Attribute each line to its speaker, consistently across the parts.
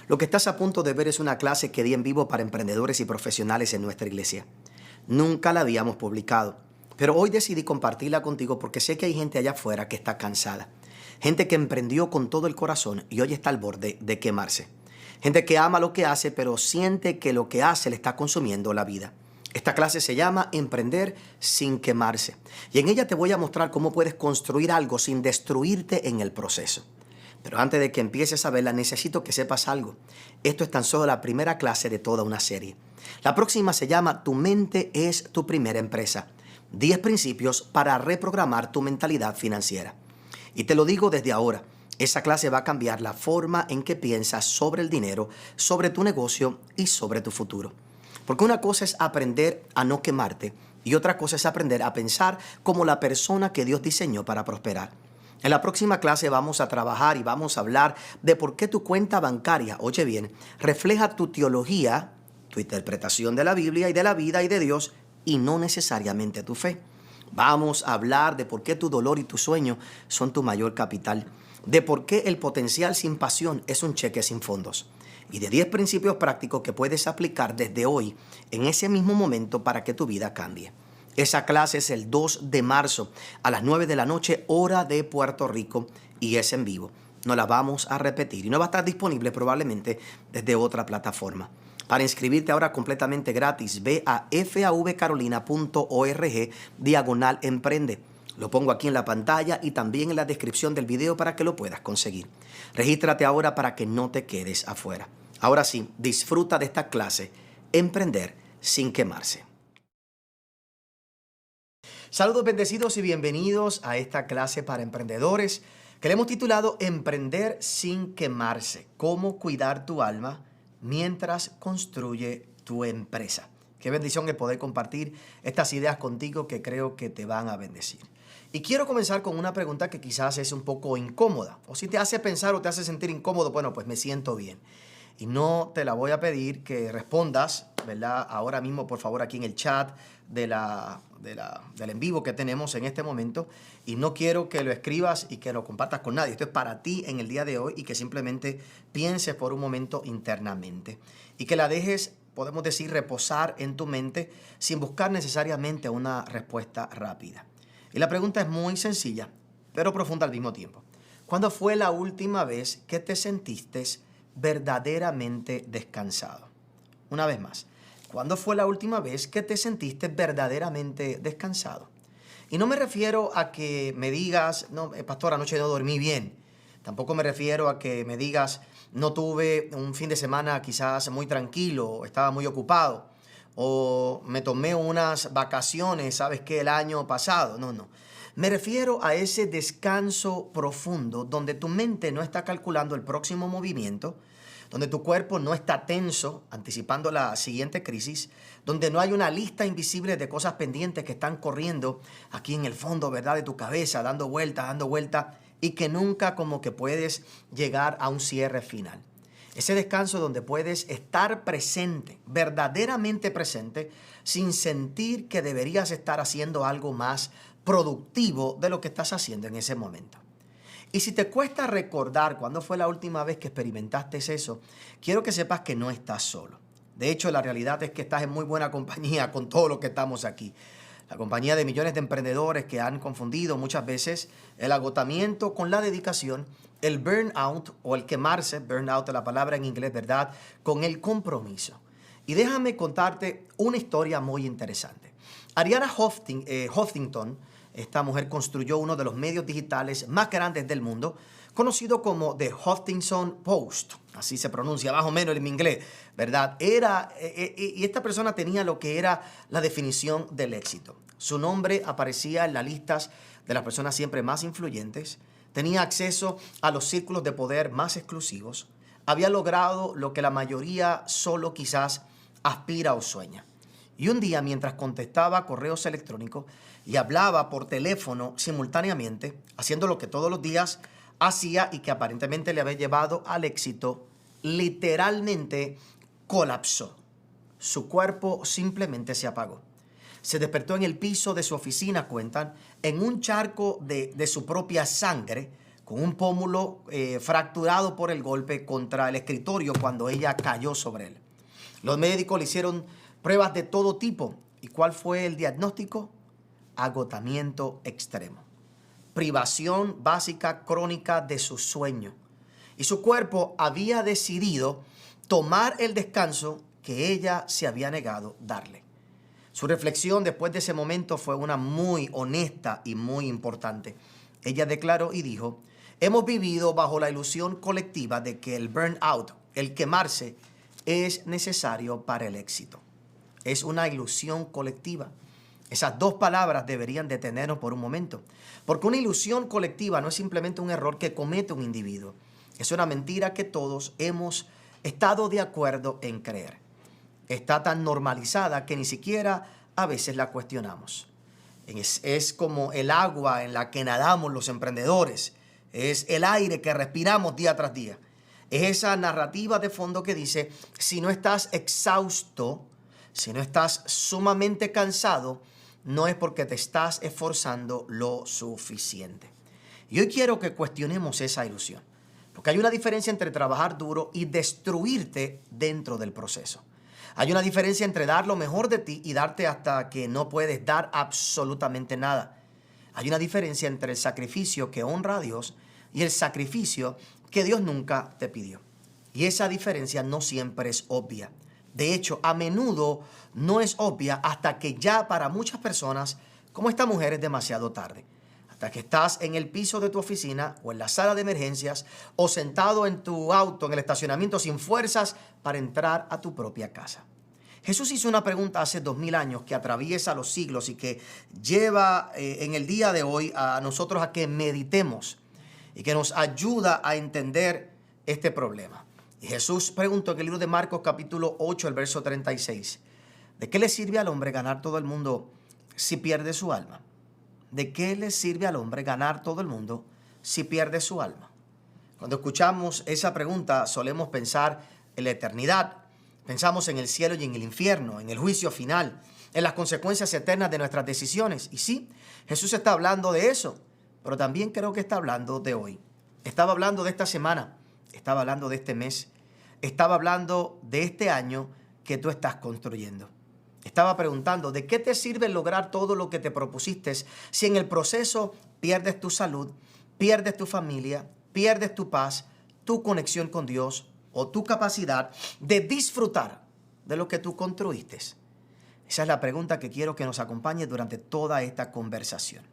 Speaker 1: Lo que estás a punto de ver es una clase que di en vivo para emprendedores y profesionales en nuestra iglesia. Nunca la habíamos publicado, pero hoy decidí compartirla contigo porque sé que hay gente allá afuera que está cansada. Gente que emprendió con todo el corazón y hoy está al borde de quemarse. Gente que ama lo que hace, pero siente que lo que hace le está consumiendo la vida. Esta clase se llama Emprender sin quemarse. Y en ella te voy a mostrar cómo puedes construir algo sin destruirte en el proceso. Pero antes de que empieces a verla, necesito que sepas algo. Esto es tan solo la primera clase de toda una serie. La próxima se llama Tu mente es tu primera empresa. 10 principios para reprogramar tu mentalidad financiera. Y te lo digo desde ahora. Esa clase va a cambiar la forma en que piensas sobre el dinero, sobre tu negocio y sobre tu futuro. Porque una cosa es aprender a no quemarte y otra cosa es aprender a pensar como la persona que Dios diseñó para prosperar. En la próxima clase vamos a trabajar y vamos a hablar de por qué tu cuenta bancaria, oye bien, refleja tu teología, tu interpretación de la Biblia y de la vida y de Dios y no necesariamente tu fe. Vamos a hablar de por qué tu dolor y tu sueño son tu mayor capital, de por qué el potencial sin pasión es un cheque sin fondos y de 10 principios prácticos que puedes aplicar desde hoy en ese mismo momento para que tu vida cambie. Esa clase es el 2 de marzo a las 9 de la noche, hora de Puerto Rico, y es en vivo. No la vamos a repetir y no va a estar disponible probablemente desde otra plataforma. Para inscribirte ahora completamente gratis, ve a favcarolina.org/emprende. Lo pongo aquí en la pantalla y también en la descripción del video para que lo puedas conseguir. Regístrate ahora para que no te quedes afuera. Ahora sí, disfruta de esta clase, Emprender sin quemarse. Saludos bendecidos y bienvenidos a esta clase para emprendedores que le hemos titulado Emprender sin quemarse. Cómo cuidar tu alma mientras construye tu empresa. Qué bendición el poder compartir estas ideas contigo que creo que te van a bendecir. Y quiero comenzar con una pregunta que quizás es un poco incómoda. O si te hace pensar o te hace sentir incómodo, bueno, pues me siento bien. Y no te la voy a pedir que respondas, ¿verdad? Ahora mismo, por favor, aquí en el chat del en vivo que tenemos en este momento. Y no quiero que lo escribas y que lo compartas con nadie. Esto es para ti en el día de hoy y que simplemente pienses por un momento internamente. Y que la dejes, podemos decir, reposar en tu mente sin buscar necesariamente una respuesta rápida. Y la pregunta es muy sencilla, pero profunda al mismo tiempo. ¿Cuándo fue la última vez que te sentiste verdaderamente descansado? Una vez más, ¿cuándo fue la última vez que te sentiste verdaderamente descansado? Y no me refiero a que me digas, no, pastor, anoche no dormí bien. Tampoco me refiero a que me digas, no tuve un fin de semana quizás muy tranquilo, estaba muy ocupado. O me tomé unas vacaciones, ¿sabes qué? El año pasado. No. Me refiero a ese descanso profundo donde tu mente no está calculando el próximo movimiento, donde tu cuerpo no está tenso, anticipando la siguiente crisis, donde no hay una lista invisible de cosas pendientes que están corriendo aquí en el fondo, ¿verdad?, de tu cabeza, dando vueltas, y que nunca como que puedes llegar a un cierre final. Ese descanso donde puedes estar presente, verdaderamente presente, sin sentir que deberías estar haciendo algo más productivo de lo que estás haciendo en ese momento. Y si te cuesta recordar cuándo fue la última vez que experimentaste eso, quiero que sepas que no estás solo. De hecho, la realidad es que estás en muy buena compañía con todos los que estamos aquí. La compañía de millones de emprendedores que han confundido muchas veces el agotamiento con la dedicación, el burnout o el quemarse, burnout es la palabra en inglés, ¿verdad?, con el compromiso. Y déjame contarte una historia muy interesante. Arianna Huffington, esta mujer construyó uno de los medios digitales más grandes del mundo, conocido como The Huffington Post. Así se pronuncia, más o menos en inglés, ¿verdad? Y esta persona tenía lo que era la definición del éxito. Su nombre aparecía en las listas de las personas siempre más influyentes. Tenía acceso a los círculos de poder más exclusivos. Había logrado lo que la mayoría solo quizás aspira o sueña. Y un día, mientras contestaba correos electrónicos y hablaba por teléfono simultáneamente, haciendo lo que todos los días hacía y que aparentemente le había llevado al éxito, literalmente colapsó. Su cuerpo simplemente se apagó. Se despertó en el piso de su oficina, cuentan, en un charco de su propia sangre, con un pómulo fracturado por el golpe contra el escritorio cuando ella cayó sobre él. Los médicos le hicieron pruebas de todo tipo. ¿Y cuál fue el diagnóstico? Agotamiento extremo. Privación básica crónica de su sueño. Y su cuerpo había decidido tomar el descanso que ella se había negado darle. Su reflexión después de ese momento fue una muy honesta y muy importante. Ella declaró y dijo: hemos vivido bajo la ilusión colectiva de que el burnout, el quemarse, es necesario para el éxito. Es una ilusión colectiva. Esas dos palabras deberían detenernos por un momento, porque una ilusión colectiva no es simplemente un error que comete un individuo. Es una mentira que todos hemos estado de acuerdo en creer. Está tan normalizada que ni siquiera a veces la cuestionamos. Es como el agua en la que nadamos los emprendedores. Es el aire que respiramos día tras día. Es esa narrativa de fondo que dice: si no estás exhausto, si no estás sumamente cansado, no es porque te estás esforzando lo suficiente. Y hoy quiero que cuestionemos esa ilusión, porque hay una diferencia entre trabajar duro y destruirte dentro del proceso. Hay una diferencia entre dar lo mejor de ti y darte hasta que no puedes dar absolutamente nada. Hay una diferencia entre el sacrificio que honra a Dios y el sacrificio que Dios nunca te pidió. Y esa diferencia no siempre es obvia. De hecho, a menudo no es obvia hasta que ya para muchas personas, como esta mujer, es demasiado tarde. Hasta que estás en el piso de tu oficina o en la sala de emergencias o sentado en tu auto en el estacionamiento sin fuerzas para entrar a tu propia casa. Jesús hizo una pregunta hace 2000 años que atraviesa los siglos y que lleva en el día de hoy a nosotros a que meditemos y que nos ayuda a entender este problema. Y Jesús preguntó en el libro de Marcos capítulo 8, el verso 36, ¿de qué le sirve al hombre ganar todo el mundo si pierde su alma? ¿De qué le sirve al hombre ganar todo el mundo si pierde su alma? Cuando escuchamos esa pregunta solemos pensar en la eternidad. Pensamos en el cielo y en el infierno, en el juicio final, en las consecuencias eternas de nuestras decisiones. Y sí, Jesús está hablando de eso, pero también creo que está hablando de hoy. Estaba hablando de esta semana, estaba hablando de este mes, estaba hablando de este año que tú estás construyendo. Estaba preguntando, ¿de qué te sirve lograr todo lo que te propusiste si en el proceso pierdes tu salud, pierdes tu familia, pierdes tu paz, tu conexión con Dios o tu capacidad de disfrutar de lo que tú construiste? Esa es la pregunta que quiero que nos acompañe durante toda esta conversación.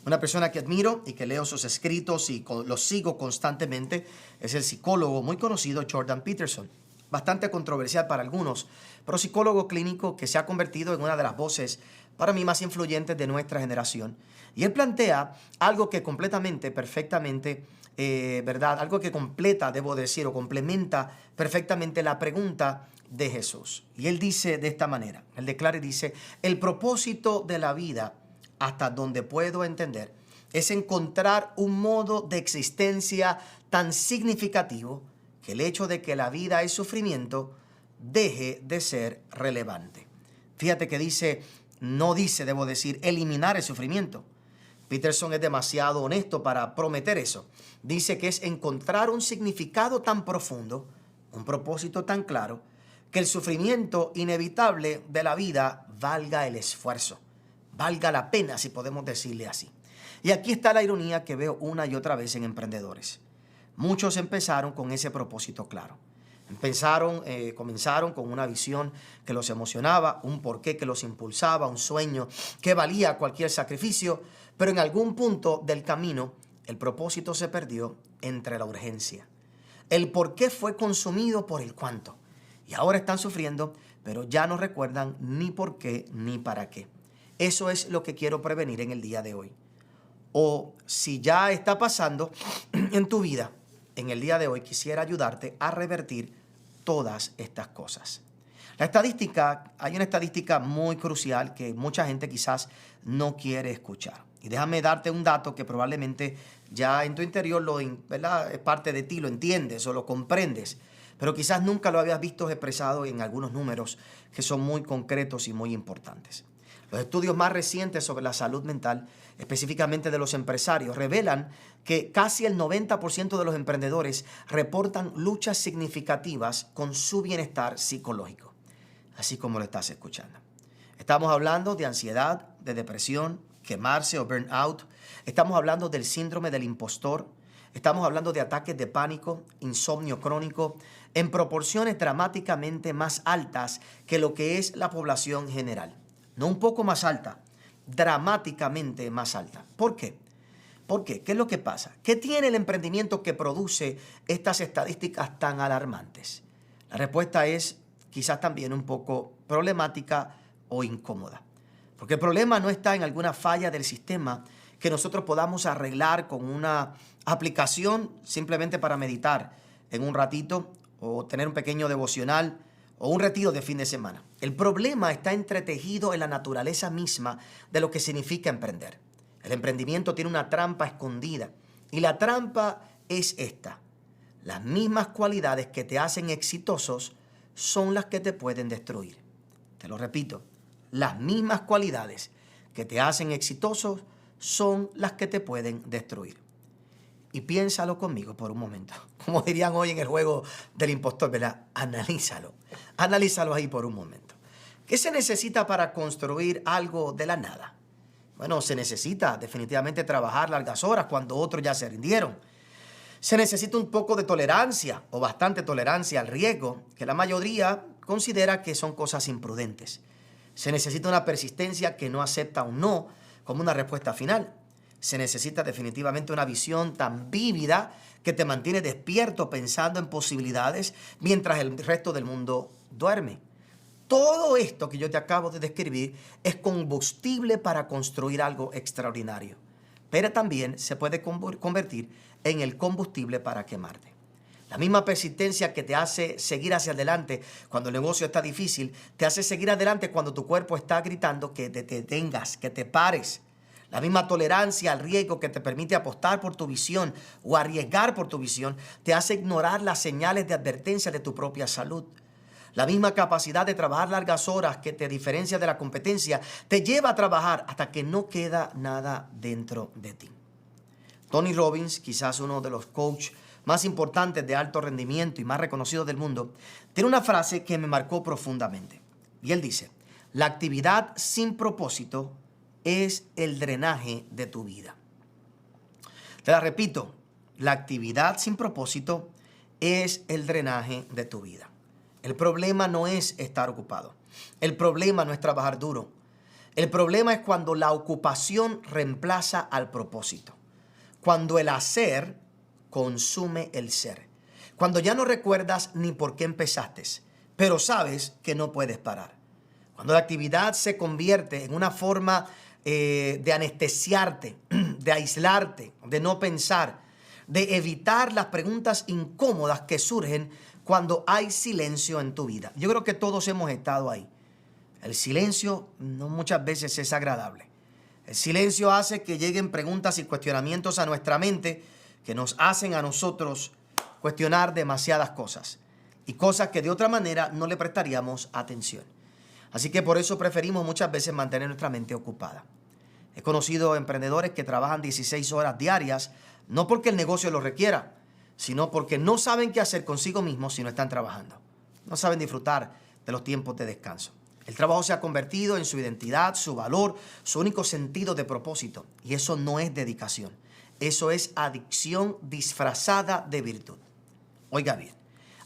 Speaker 1: Una persona que admiro y que leo sus escritos y los sigo constantemente es el psicólogo muy conocido Jordan Peterson. Bastante controversial para algunos, pero psicólogo clínico que se ha convertido en una de las voces para mí más influyentes de nuestra generación. Y él plantea algo que completamente, perfectamente, ¿verdad? Algo que completa, debo decir, o complementa perfectamente la pregunta de Jesús. Y él dice de esta manera, él declara y dice: el propósito de la vida, hasta donde puedo entender, es encontrar un modo de existencia tan significativo que el hecho de que la vida es sufrimiento deje de ser relevante. Fíjate que dice, no dice, debo decir, eliminar el sufrimiento. Peterson es demasiado honesto para prometer eso. Dice que es encontrar un significado tan profundo, un propósito tan claro, que el sufrimiento inevitable de la vida valga el esfuerzo, valga la pena, si podemos decirle así. Y aquí está la ironía que veo una y otra vez en emprendedores. Muchos empezaron con ese propósito claro. Comenzaron con una visión que los emocionaba, un porqué que los impulsaba, un sueño que valía cualquier sacrificio, pero en algún punto del camino el propósito se perdió entre la urgencia. El porqué fue consumido por el cuánto. Y ahora están sufriendo, pero ya no recuerdan ni por qué ni para qué. Eso es lo que quiero prevenir en el día de hoy. O si ya está pasando en tu vida, en el día de hoy quisiera ayudarte a revertir todas estas cosas. Hay una estadística muy crucial que mucha gente quizás no quiere escuchar. Y déjame darte un dato que probablemente ya en tu interior ¿verdad? Es parte de ti, lo entiendes o lo comprendes, pero quizás nunca lo habías visto expresado en algunos números que son muy concretos y muy importantes. Los estudios más recientes sobre la salud mental, específicamente de los empresarios, revelan que casi el 90% de los emprendedores reportan luchas significativas con su bienestar psicológico, así como lo estás escuchando. Estamos hablando de ansiedad, de depresión, quemarse o burnout. Estamos hablando del síndrome del impostor. Estamos hablando de ataques de pánico, insomnio crónico, en proporciones dramáticamente más altas que lo que es la población general. No un poco más alta, dramáticamente más alta. ¿Por qué? ¿Por qué? ¿Qué es lo que pasa? ¿Qué tiene el emprendimiento que produce estas estadísticas tan alarmantes? La respuesta es quizás también un poco problemática o incómoda. Porque el problema no está en alguna falla del sistema que nosotros podamos arreglar con una aplicación simplemente para meditar en un ratito o tener un pequeño devocional o un retiro de fin de semana. El problema está entretejido en la naturaleza misma de lo que significa emprender. El emprendimiento tiene una trampa escondida y la trampa es esta. Las mismas cualidades que te hacen exitosos son las que te pueden destruir. Te lo repito, las mismas cualidades que te hacen exitosos son las que te pueden destruir. Y piénsalo conmigo por un momento. Como dirían hoy en el juego del impostor, ¿verdad? Analízalo. Analízalo ahí por un momento. ¿Qué se necesita para construir algo de la nada? Bueno, se necesita definitivamente trabajar largas horas cuando otros ya se rindieron. Se necesita un poco de tolerancia o bastante tolerancia al riesgo, que la mayoría considera que son cosas imprudentes. Se necesita una persistencia que no acepta un no como una respuesta final. Se necesita definitivamente una visión tan vívida que te mantiene despierto pensando en posibilidades mientras el resto del mundo duerme. Todo esto que yo te acabo de describir es combustible para construir algo extraordinario, pero también se puede convertir en el combustible para quemarte. La misma persistencia que te hace seguir hacia adelante cuando el negocio está difícil, te hace seguir adelante cuando tu cuerpo está gritando que te detengas, que te pares. La misma tolerancia al riesgo que te permite apostar por tu visión o arriesgar por tu visión, te hace ignorar las señales de advertencia de tu propia salud. La misma capacidad de trabajar largas horas que te diferencia de la competencia, te lleva a trabajar hasta que no queda nada dentro de ti. Tony Robbins, quizás uno de los coaches más importantes de alto rendimiento y más reconocidos del mundo, tiene una frase que me marcó profundamente. Y él dice, la actividad sin propósito es el drenaje de tu vida. Te la repito, la actividad sin propósito es el drenaje de tu vida. El problema no es estar ocupado. El problema no es trabajar duro. El problema es cuando la ocupación reemplaza al propósito. Cuando el hacer consume el ser. Cuando ya no recuerdas ni por qué empezaste, pero sabes que no puedes parar. Cuando la actividad se convierte en una forma de anestesiarte, de aislarte, de no pensar, de evitar las preguntas incómodas que surgen cuando hay silencio en tu vida. Yo creo que todos hemos estado ahí. El silencio no muchas veces es agradable. El silencio hace que lleguen preguntas y cuestionamientos a nuestra mente que nos hacen a nosotros cuestionar demasiadas cosas y cosas que de otra manera no le prestaríamos atención. Así que por eso preferimos muchas veces mantener nuestra mente ocupada. He conocido emprendedores que trabajan 16 horas diarias, no porque el negocio lo requiera, sino porque no saben qué hacer consigo mismos si no están trabajando. No saben disfrutar de los tiempos de descanso. El trabajo se ha convertido en su identidad, su valor, su único sentido de propósito. Y eso no es dedicación. Eso es adicción disfrazada de virtud. Oiga bien,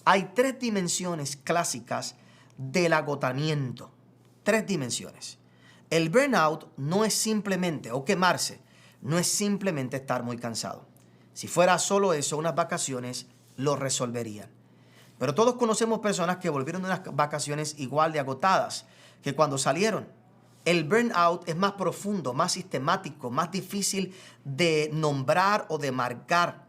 Speaker 1: hay 3 dimensiones clásicas del agotamiento. 3 dimensiones. El burnout no es simplemente, o quemarse, no es simplemente estar muy cansado. Si fuera solo eso, unas vacaciones lo resolverían. Pero todos conocemos personas que volvieron de unas vacaciones igual de agotadas que cuando salieron. El burnout es más profundo, más sistemático, más difícil de nombrar o de marcar.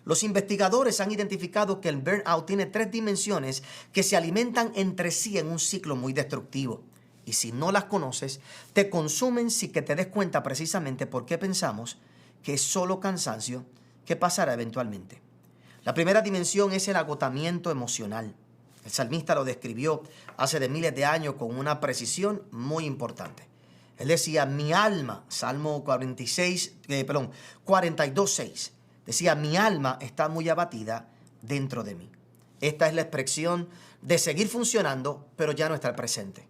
Speaker 1: Los investigadores han identificado que el burnout tiene 3 dimensiones que se alimentan entre sí en un ciclo muy destructivo. Y si no las conoces, te consumen sin que te des cuenta precisamente por qué pensamos que es solo cansancio que pasará eventualmente. La primera dimensión es el agotamiento emocional. El salmista lo describió hace de miles de años con una precisión muy importante. Él decía, mi alma, Salmo 42:6, decía, mi alma está muy abatida dentro de mí. Esta es la expresión de seguir funcionando, pero ya no estar presente.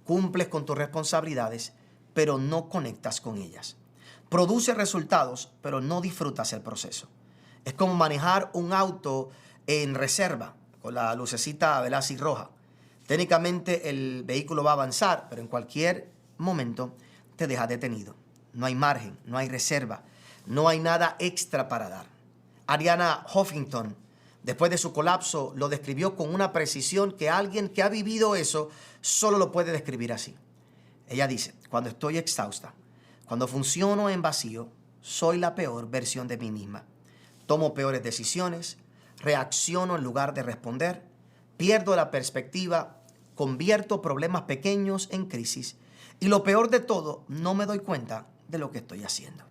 Speaker 1: Cumples con tus responsabilidades, pero no conectas con ellas. Produces resultados, pero no disfrutas el proceso. Es como manejar un auto en reserva, con la lucecita velaz y roja. Técnicamente el vehículo va a avanzar, pero en cualquier momento te deja detenido. No hay margen, no hay reserva, no hay nada extra para dar. Arianna Huffington, después de su colapso, lo describió con una precisión que alguien que ha vivido eso solo lo puede describir así. Ella dice, cuando estoy exhausta, cuando funciono en vacío, soy la peor versión de mí misma. Tomo peores decisiones, reacciono en lugar de responder, pierdo la perspectiva, convierto problemas pequeños en crisis y lo peor de todo, no me doy cuenta de lo que estoy haciendo.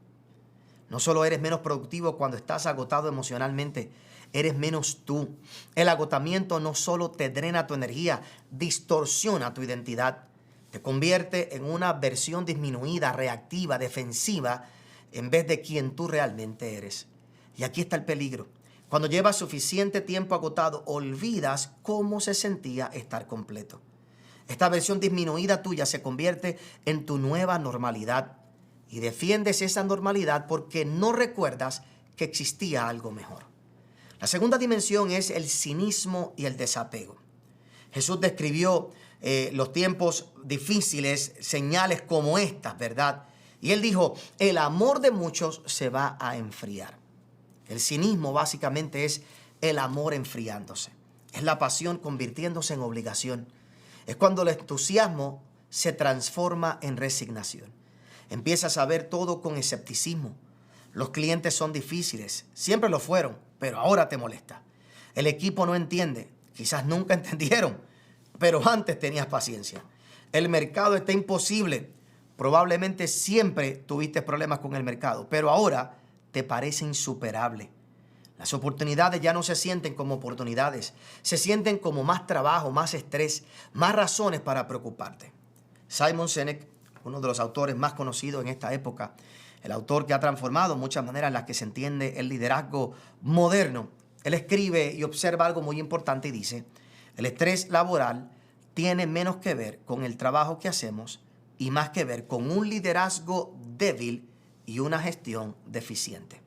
Speaker 1: No solo eres menos productivo cuando estás agotado emocionalmente, eres menos tú. El agotamiento no solo te drena tu energía, distorsiona tu identidad. Te convierte en una versión disminuida, reactiva, defensiva, en vez de quien tú realmente eres. Y aquí está el peligro. Cuando llevas suficiente tiempo agotado, olvidas cómo se sentía estar completo. Esta versión disminuida tuya se convierte en tu nueva normalidad. Y defiendes esa normalidad porque no recuerdas que existía algo mejor. La segunda dimensión es el cinismo y el desapego. Jesús describió los tiempos difíciles, señales como estas, ¿verdad? Y él dijo, el amor de muchos se va a enfriar. El cinismo básicamente es el amor enfriándose. Es la pasión convirtiéndose en obligación. Es cuando el entusiasmo se transforma en resignación. Empiezas a ver todo con escepticismo. Los clientes son difíciles, siempre lo fueron, pero ahora te molesta. El equipo no entiende, quizás nunca entendieron, pero antes tenías paciencia. El mercado está imposible. Probablemente siempre tuviste problemas con el mercado, pero ahora te parece insuperable. Las oportunidades ya no se sienten como oportunidades, se sienten como más trabajo, más estrés, más razones para preocuparte. Simon Sinek, uno de los autores más conocidos en esta época, el autor que ha transformado muchas maneras en las que se entiende el liderazgo moderno, él escribe y observa algo muy importante y dice, el estrés laboral tiene menos que ver con el trabajo que hacemos y más que ver con un liderazgo débil y una gestión deficiente.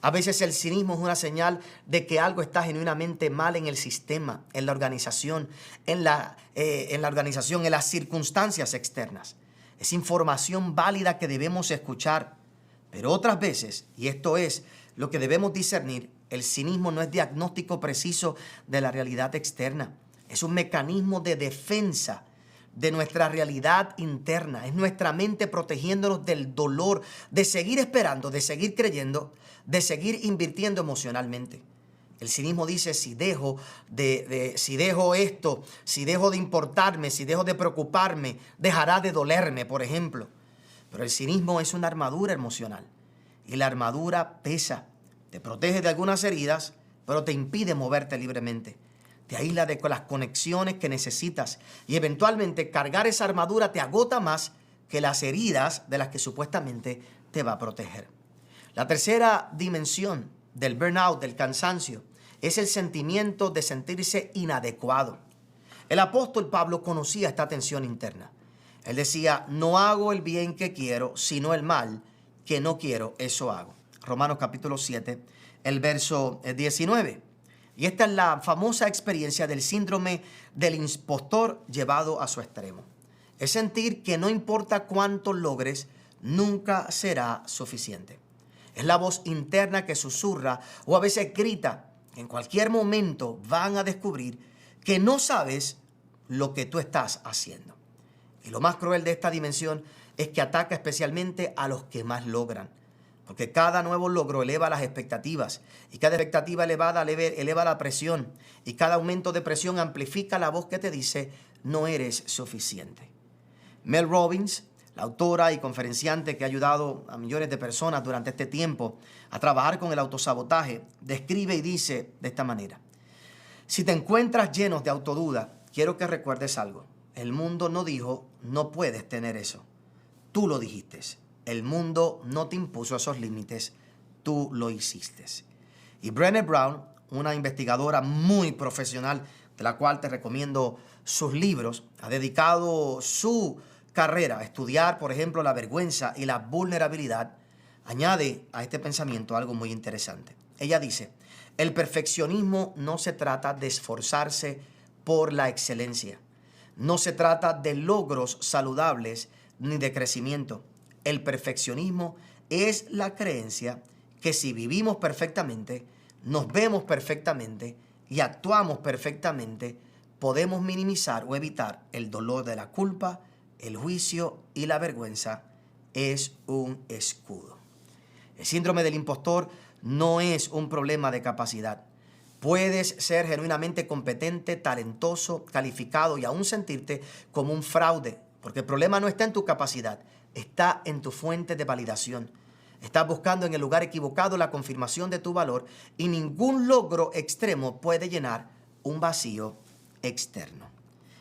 Speaker 1: A veces el cinismo es una señal de que algo está genuinamente mal en el sistema, en la organización, en las circunstancias externas. Es información válida que debemos escuchar, pero otras veces, y esto es lo que debemos discernir, el cinismo no es diagnóstico preciso de la realidad externa. Es un mecanismo de defensa de nuestra realidad interna. Es nuestra mente protegiéndonos del dolor, de seguir esperando, de seguir creyendo, de seguir invirtiendo emocionalmente. El cinismo dice, si dejo esto, si dejo de importarme, si dejo de preocuparme, dejará de dolerme, por ejemplo. Pero el cinismo es una armadura emocional. Y la armadura pesa. Te protege de algunas heridas, pero te impide moverte libremente. Te aísla de las conexiones que necesitas. Y eventualmente cargar esa armadura te agota más que las heridas de las que supuestamente te va a proteger. La tercera dimensión del burnout, del cansancio, es el sentimiento de sentirse inadecuado. El apóstol Pablo conocía esta tensión interna. Él decía, no hago el bien que quiero, sino el mal que no quiero, eso hago. Romanos capítulo 7, el verso 19. Y esta es la famosa experiencia del síndrome del impostor llevado a su extremo. Es sentir que no importa cuánto logres, nunca será suficiente. Es la voz interna que susurra o a veces grita. En cualquier momento van a descubrir que no sabes lo que tú estás haciendo. Y lo más cruel de esta dimensión es que ataca especialmente a los que más logran. Porque cada nuevo logro eleva las expectativas y cada expectativa elevada eleva la presión y cada aumento de presión amplifica la voz que te dice no eres suficiente. Mel Robbins, la autora y conferenciante que ha ayudado a millones de personas durante este tiempo a trabajar con el autosabotaje, describe y dice de esta manera: si te encuentras lleno de autoduda, quiero que recuerdes algo. El mundo no dijo no puedes tener eso. tú lo dijiste. El mundo no te impuso esos límites, tú lo hiciste. Y Brené Brown, una investigadora muy profesional, de la cual te recomiendo sus libros, ha dedicado su carrera a estudiar, por ejemplo, la vergüenza y la vulnerabilidad. Añade a este pensamiento algo muy interesante. Ella dice, el perfeccionismo no se trata de esforzarse por la excelencia. No se trata de logros saludables ni de crecimiento. El perfeccionismo es la creencia que si vivimos perfectamente, nos vemos perfectamente y actuamos perfectamente, podemos minimizar o evitar el dolor de la culpa, el juicio y la vergüenza. Es un escudo. El síndrome del impostor no es un problema de capacidad. Puedes ser genuinamente competente, talentoso, calificado y aún sentirte como un fraude, porque el problema no está en tu capacidad, está en tu fuente de validación. Estás buscando en el lugar equivocado la confirmación de tu valor y ningún logro extremo puede llenar un vacío externo.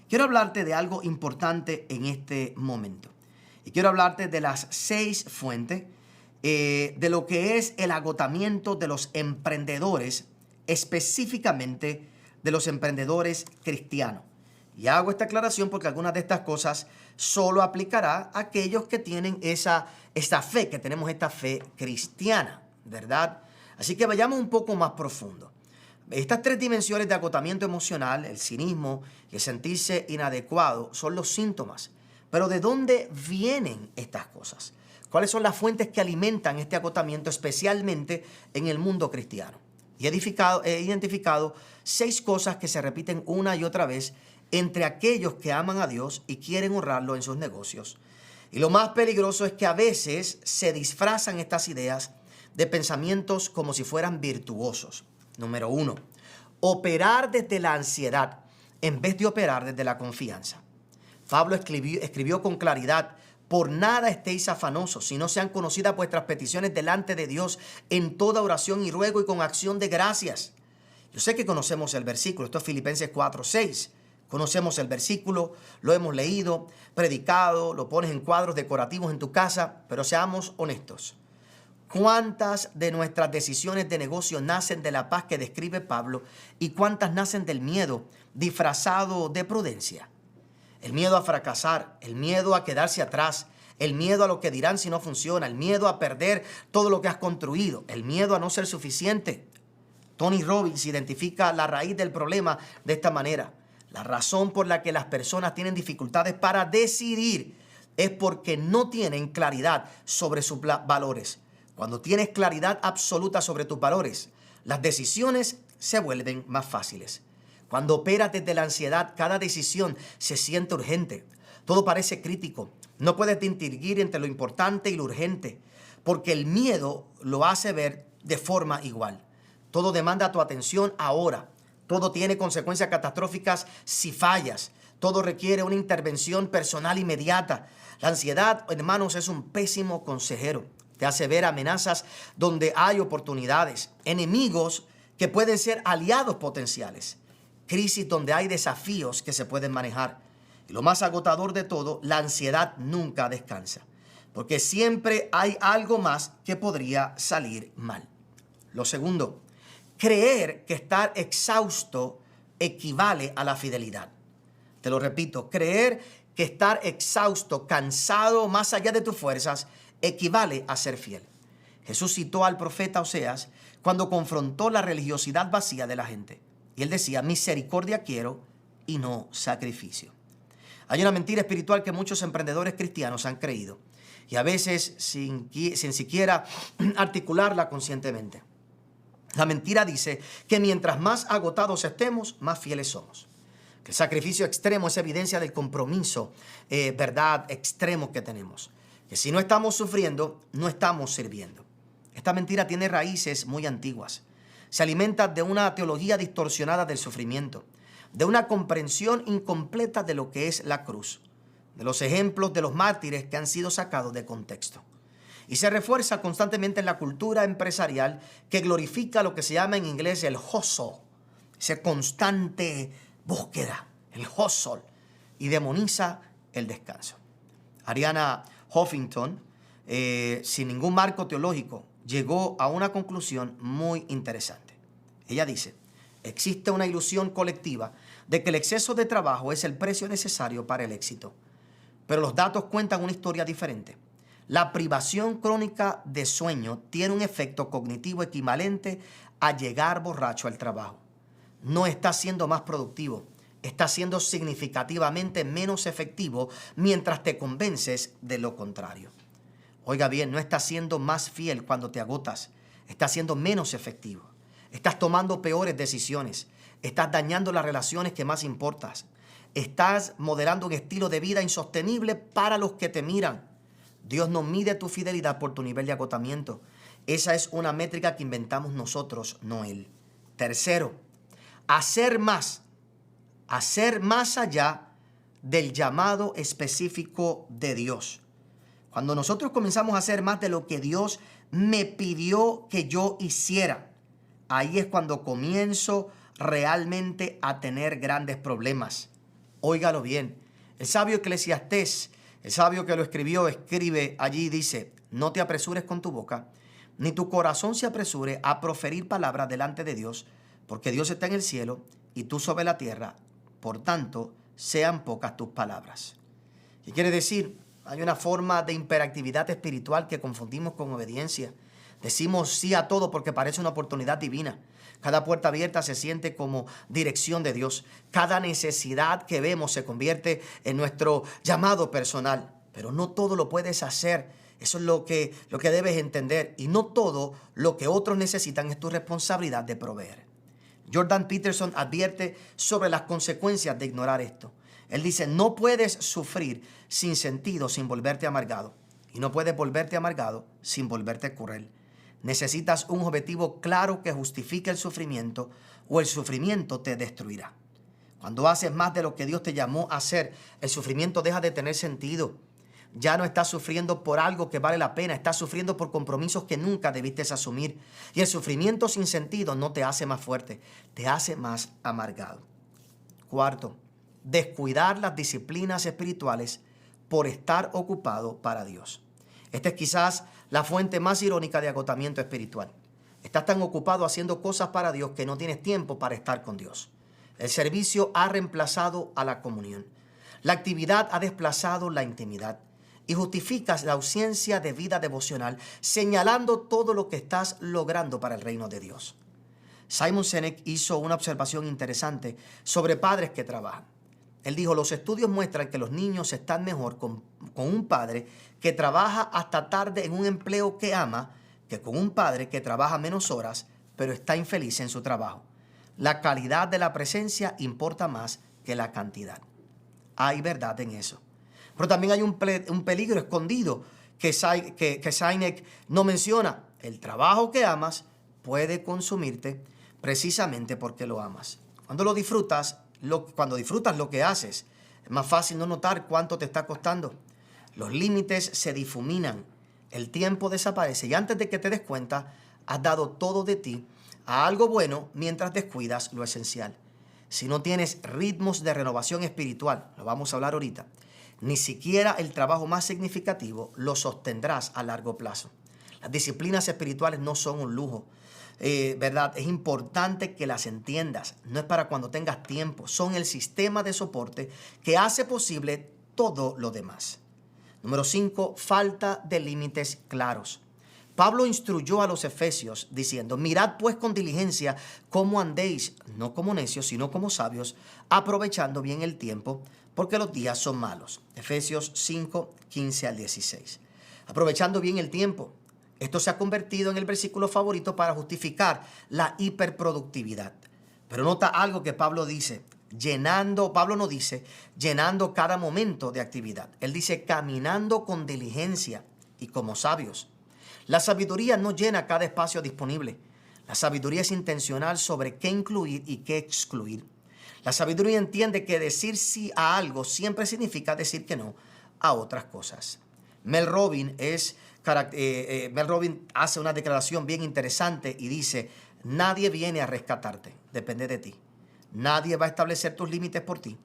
Speaker 1: Quiero hablarte de algo importante en este momento. Y quiero hablarte de las 6 fuentes de lo que es el agotamiento de los emprendedores, específicamente de los emprendedores cristianos. Y hago esta aclaración porque algunas de estas cosas solo aplicará a aquellos que tienen esta fe, que tenemos esta fe cristiana, ¿verdad? Así que vayamos un poco más profundo. Estas 3 dimensiones de agotamiento emocional, el cinismo y el sentirse inadecuado, son los síntomas. Pero ¿de dónde vienen estas cosas? ¿Cuáles son las fuentes que alimentan este agotamiento, especialmente en el mundo cristiano? Y he identificado 6 cosas que se repiten una y otra vez entre aquellos que aman a Dios y quieren honrarlo en sus negocios. Y lo más peligroso es que a veces se disfrazan estas ideas de pensamientos como si fueran virtuosos. Número 1, operar desde la ansiedad en vez de operar desde la confianza. Pablo escribió con claridad, por nada estéis afanosos, sino sean conocidas vuestras peticiones delante de Dios en toda oración y ruego y con acción de gracias. Yo sé que conocemos el versículo, esto es Filipenses 4:6. Conocemos el versículo, lo hemos leído, predicado, lo pones en cuadros decorativos en tu casa, pero seamos honestos. ¿Cuántas de nuestras decisiones de negocio nacen de la paz que describe Pablo y cuántas nacen del miedo disfrazado de prudencia? El miedo a fracasar, el miedo a quedarse atrás, el miedo a lo que dirán si no funciona, el miedo a perder todo lo que has construido, el miedo a no ser suficiente. Tony Robbins identifica la raíz del problema de esta manera. La razón por la que las personas tienen dificultades para decidir es porque no tienen claridad sobre sus valores. Cuando tienes claridad absoluta sobre tus valores, las decisiones se vuelven más fáciles. Cuando operas desde la ansiedad, cada decisión se siente urgente. Todo parece crítico. No puedes distinguir entre lo importante y lo urgente, porque el miedo lo hace ver de forma igual. Todo demanda tu atención ahora. Todo tiene consecuencias catastróficas si fallas. Todo requiere una intervención personal inmediata. La ansiedad, hermanos, es un pésimo consejero. Te hace ver amenazas donde hay oportunidades, enemigos que pueden ser aliados potenciales, crisis donde hay desafíos que se pueden manejar. Y lo más agotador de todo, la ansiedad nunca descansa, porque siempre hay algo más que podría salir mal. Lo segundo, creer que estar exhausto equivale a la fidelidad. Te lo repito, creer que estar exhausto, cansado, más allá de tus fuerzas, equivale a ser fiel. Jesús citó al profeta Oseas cuando confrontó la religiosidad vacía de la gente. Y él decía, misericordia quiero y no sacrificio. Hay una mentira espiritual que muchos emprendedores cristianos han creído y a veces sin siquiera articularla conscientemente. La mentira dice que mientras más agotados estemos, más fieles somos. Que el sacrificio extremo es evidencia del compromiso, verdad, extremo que tenemos. Que si no estamos sufriendo, no estamos sirviendo. Esta mentira tiene raíces muy antiguas. Se alimenta de una teología distorsionada del sufrimiento, de una comprensión incompleta de lo que es la cruz, de los ejemplos de los mártires que han sido sacados de contexto. Y se refuerza constantemente en la cultura empresarial que glorifica lo que se llama en inglés el hustle, esa constante búsqueda, el hustle, y demoniza el descanso. Ariana Huffington, sin ningún marco teológico, llegó a una conclusión muy interesante. Ella dice: existe una ilusión colectiva de que el exceso de trabajo es el precio necesario para el éxito. Pero los datos cuentan una historia diferente. La privación crónica de sueño tiene un efecto cognitivo equivalente a llegar borracho al trabajo. No estás siendo más productivo, estás siendo significativamente menos efectivo mientras te convences de lo contrario. Oiga bien, no estás siendo más fiel cuando te agotas, estás siendo menos efectivo. Estás tomando peores decisiones, estás dañando las relaciones que más importan, estás modelando un estilo de vida insostenible para los que te miran. Dios no mide tu fidelidad por tu nivel de agotamiento. Esa es una métrica que inventamos nosotros, no Él. Tercero, hacer más allá del llamado específico de Dios. Cuando nosotros comenzamos a hacer más de lo que Dios me pidió que yo hiciera, ahí es cuando comienzo realmente a tener grandes problemas. Óigalo bien. El sabio Eclesiastés, el sabio que lo escribió, escribe allí, dice: no te apresures con tu boca, ni tu corazón se apresure a proferir palabras delante de Dios, porque Dios está en el cielo y tú sobre la tierra, por tanto, sean pocas tus palabras. ¿Qué quiere decir? Hay una forma de hiperactividad espiritual que confundimos con obediencia. Decimos sí a todo porque parece una oportunidad divina. Cada puerta abierta se siente como dirección de Dios. Cada necesidad que vemos se convierte en nuestro llamado personal. Pero no todo lo puedes hacer. Eso es lo que debes entender. Y no todo lo que otros necesitan es tu responsabilidad de proveer. Jordan Peterson advierte sobre las consecuencias de ignorar esto. Él dice: no puedes sufrir sin sentido sin volverte amargado. Y no puedes volverte amargado sin volverte cruel. Necesitas un objetivo claro que justifique el sufrimiento, o el sufrimiento te destruirá. Cuando haces más de lo que Dios te llamó a hacer, el sufrimiento deja de tener sentido. Ya no estás sufriendo por algo que vale la pena, estás sufriendo por compromisos que nunca debiste asumir. Y el sufrimiento sin sentido no te hace más fuerte, te hace más amargado. Cuarto, descuidar las disciplinas espirituales por estar ocupado para Dios. Esta es quizás la fuente más irónica de agotamiento espiritual. Estás tan ocupado haciendo cosas para Dios que no tienes tiempo para estar con Dios. El servicio ha reemplazado a la comunión. La actividad ha desplazado la intimidad. Y justificas la ausencia de vida devocional señalando todo lo que estás logrando para el reino de Dios. Simon Sinek hizo una observación interesante sobre padres que trabajan. Él dijo: los estudios muestran que los niños están mejor con un padre que trabaja hasta tarde en un empleo que ama que con un padre que trabaja menos horas pero está infeliz en su trabajo. La calidad de la presencia importa más que la cantidad. Hay verdad en eso. Pero también hay un peligro escondido que Sinek no menciona. El trabajo que amas puede consumirte precisamente porque lo amas. Cuando disfrutas lo que haces, es más fácil no notar cuánto te está costando. Los límites se difuminan, el tiempo desaparece y antes de que te des cuenta, has dado todo de ti a algo bueno mientras descuidas lo esencial. Si no tienes ritmos de renovación espiritual, lo vamos a hablar ahorita, ni siquiera el trabajo más significativo lo sostendrás a largo plazo. Las disciplinas espirituales no son un lujo, ¿verdad? Es importante que las entiendas. No es para cuando tengas tiempo. Son el sistema de soporte que hace posible todo lo demás. Número 5, falta de límites claros. Pablo instruyó a los efesios diciendo: mirad pues con diligencia cómo andéis, no como necios, sino como sabios, aprovechando bien el tiempo, porque los días son malos. Efesios 5, 15 al 16. Aprovechando bien el tiempo. Esto se ha convertido en el versículo favorito para justificar la hiperproductividad. Pero nota algo que Pablo dice: Pablo no dice llenando cada momento de actividad. Él dice caminando con diligencia y como sabios. La sabiduría no llena cada espacio disponible. La sabiduría es intencional sobre qué incluir y qué excluir. La sabiduría entiende que decir sí a algo siempre significa decir que no a otras cosas. Mel Robbins hace una declaración bien interesante y dice: nadie viene a rescatarte, depende de ti. Nadie va a establecer tus límites por ti.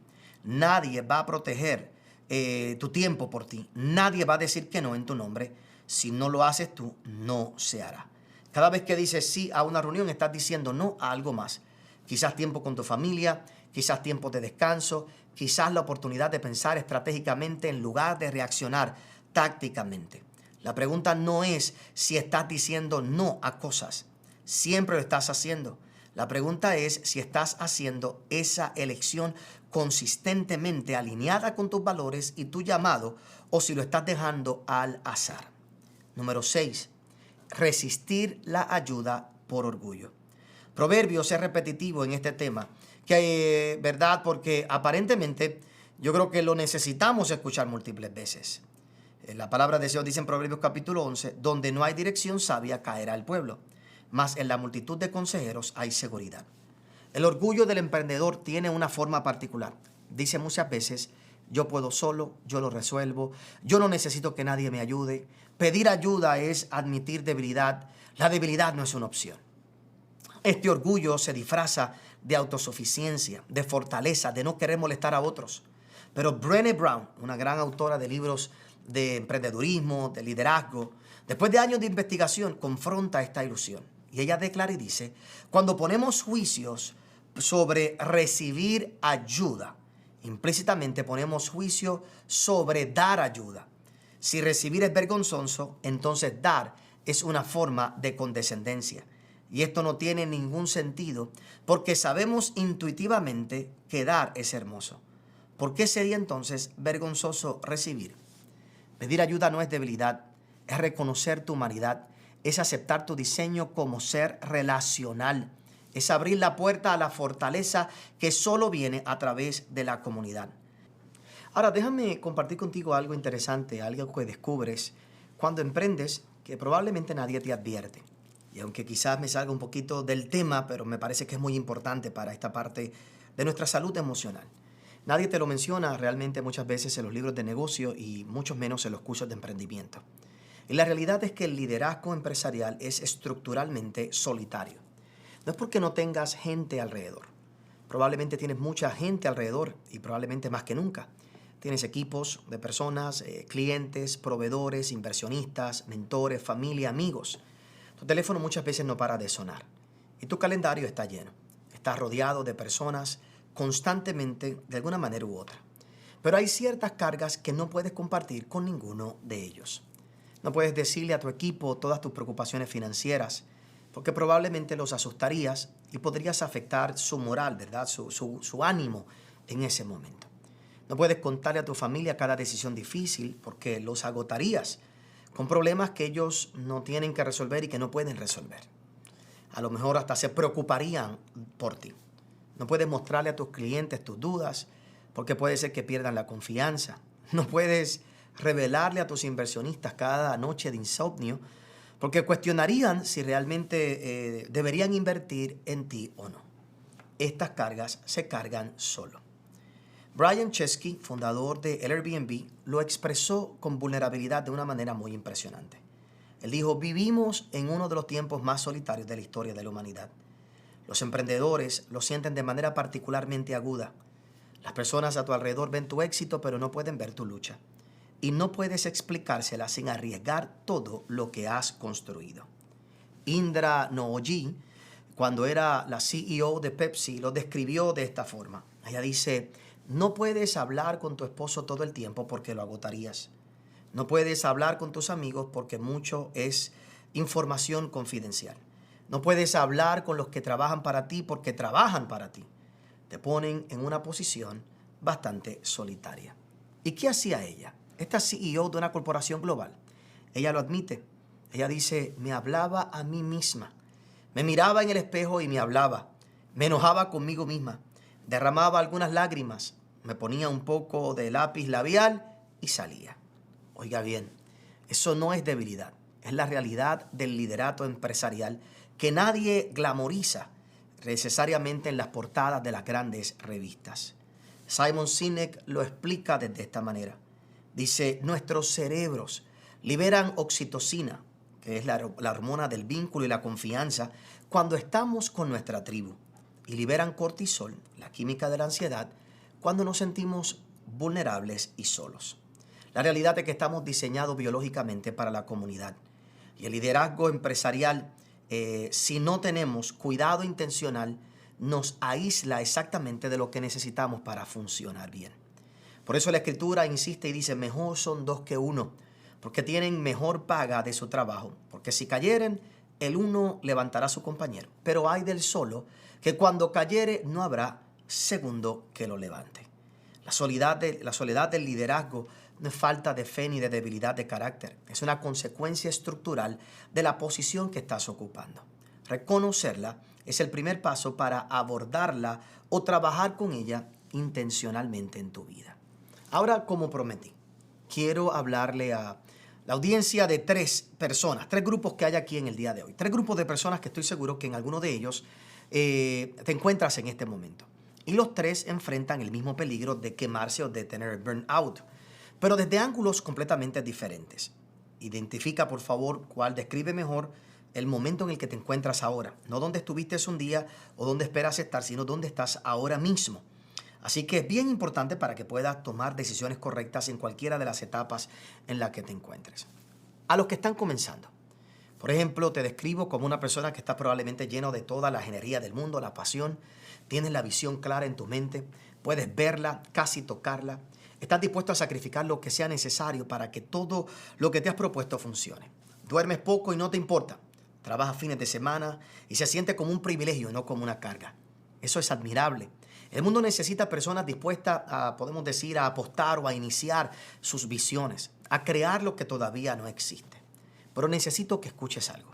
Speaker 1: Nadie va a proteger tu tiempo por ti. Nadie va a decir que no en tu nombre. Si no lo haces tú, no se hará. Cada vez que dices sí a una reunión, estás diciendo no a algo más. Quizás tiempo con tu familia, quizás tiempo de descanso, quizás la oportunidad de pensar estratégicamente en lugar de reaccionar tácticamente. La pregunta no es si estás diciendo no a cosas. Siempre lo estás haciendo. La pregunta es si estás haciendo esa elección consistentemente alineada con tus valores y tu llamado, o si lo estás dejando al azar. Número 6. Resistir la ayuda por orgullo. Proverbios es repetitivo en este tema, que verdad, porque aparentemente yo creo que lo necesitamos escuchar múltiples veces. La palabra de Dios dice en Proverbios capítulo 11, donde no hay dirección sabia caerá el pueblo, mas en la multitud de consejeros hay seguridad. El orgullo del emprendedor tiene una forma particular. Dice muchas veces, yo puedo solo, yo lo resuelvo, yo no necesito que nadie me ayude. Pedir ayuda es admitir debilidad. La debilidad no es una opción. Este orgullo se disfraza de autosuficiencia, de fortaleza, de no querer molestar a otros. Pero Brené Brown, una gran autora de libros de emprendedurismo, de liderazgo, después de años de investigación, confronta esta ilusión. Y ella declara y dice, cuando ponemos juicios sobre recibir ayuda, implícitamente ponemos juicio sobre dar ayuda. Si recibir es vergonzoso, entonces dar es una forma de condescendencia. Y esto no tiene ningún sentido porque sabemos intuitivamente que dar es hermoso. ¿Por qué sería entonces vergonzoso recibir? Pedir ayuda no es debilidad, es reconocer tu humanidad, es aceptar tu diseño como ser relacional, es abrir la puerta a la fortaleza que solo viene a través de la comunidad. Ahora, déjame compartir contigo algo interesante, algo que descubres cuando emprendes que probablemente nadie te advierte. Y aunque quizás me salga un poquito del tema, pero me parece que es muy importante para esta parte de nuestra salud emocional. Nadie te lo menciona realmente muchas veces en los libros de negocio y mucho menos en los cursos de emprendimiento. Y la realidad es que el liderazgo empresarial es estructuralmente solitario. No es porque no tengas gente alrededor. Probablemente tienes mucha gente alrededor y probablemente más que nunca. Tienes equipos de personas, clientes, proveedores, inversionistas, mentores, familia, amigos. Tu teléfono muchas veces no para de sonar y tu calendario está lleno. Estás rodeado de personas constantemente de alguna manera u otra. Pero hay ciertas cargas que no puedes compartir con ninguno de ellos. No puedes decirle a tu equipo todas tus preocupaciones financieras porque probablemente los asustarías y podrías afectar su moral, ¿verdad? Su ánimo en ese momento. No puedes contarle a tu familia cada decisión difícil porque los agotarías con problemas que ellos no tienen que resolver y que no pueden resolver. A lo mejor hasta se preocuparían por ti. No puedes mostrarle a tus clientes tus dudas porque puede ser que pierdan la confianza. No puedes revelarle a tus inversionistas cada noche de insomnio porque cuestionarían si realmente deberían invertir en ti o no. Estas cargas se cargan solo. Brian Chesky, fundador de Airbnb, lo expresó con vulnerabilidad de una manera muy impresionante. Él dijo, vivimos en uno de los tiempos más solitarios de la historia de la humanidad. Los emprendedores lo sienten de manera particularmente aguda. Las personas a tu alrededor ven tu éxito, pero no pueden ver tu lucha. Y no puedes explicársela sin arriesgar todo lo que has construido. Indra Nooyi, cuando era la CEO de Pepsi, lo describió de esta forma. Ella dice, no puedes hablar con tu esposo todo el tiempo porque lo agotarías. No puedes hablar con tus amigos porque mucho es información confidencial. No puedes hablar con los que trabajan para ti porque trabajan para ti. Te ponen en una posición bastante solitaria. ¿Y qué hacía ella? Esta CEO de una corporación global. Ella lo admite. Ella dice, me hablaba a mí misma. Me miraba en el espejo y me hablaba. Me enojaba conmigo misma. Derramaba algunas lágrimas. Me ponía un poco de lápiz labial y salía. Oiga bien, eso no es debilidad. Es la realidad del liderato empresarial que nadie glamoriza necesariamente en las portadas de las grandes revistas. Simon Sinek lo explica desde esta manera. Dice, nuestros cerebros liberan oxitocina, que es la hormona del vínculo y la confianza, cuando estamos con nuestra tribu. Y liberan cortisol, la química de la ansiedad, cuando nos sentimos vulnerables y solos. La realidad es que estamos diseñados biológicamente para la comunidad. Y el liderazgo empresarial, si no tenemos cuidado intencional, nos aísla exactamente de lo que necesitamos para funcionar bien. Por eso la Escritura insiste y dice, mejor son dos que uno, porque tienen mejor paga de su trabajo. Porque si cayeren, el uno levantará a su compañero. Pero hay del solo, que cuando cayere no habrá segundo que lo levante. La soledad del liderazgo no es falta de fe ni de debilidad de carácter. Es una consecuencia estructural de la posición que estás ocupando. Reconocerla es el primer paso para abordarla o trabajar con ella intencionalmente en tu vida. Ahora, como prometí, quiero hablarle a la audiencia de tres grupos que hay aquí en el día de hoy. Tres grupos de personas que estoy seguro que en alguno de ellos te encuentras en este momento. Y los tres enfrentan el mismo peligro de quemarse o de tener burnout, pero desde ángulos completamente diferentes. Identifica, por favor, cuál describe mejor el momento en el que te encuentras ahora. No dónde estuviste un día o dónde esperas estar, sino dónde estás ahora mismo. Así que es bien importante para que puedas tomar decisiones correctas en cualquiera de las etapas en las que te encuentres. A los que están comenzando. Por ejemplo, te describo como una persona que está probablemente lleno de toda la energía del mundo, la pasión. Tienes la visión clara en tu mente. Puedes verla, casi tocarla. Estás dispuesto a sacrificar lo que sea necesario para que todo lo que te has propuesto funcione. Duermes poco y no te importa. Trabajas fines de semana y se siente como un privilegio, no como una carga. Eso es admirable. El mundo necesita personas dispuestas a, podemos decir, a apostar o a iniciar sus visiones, a crear lo que todavía no existe. Pero necesito que escuches algo.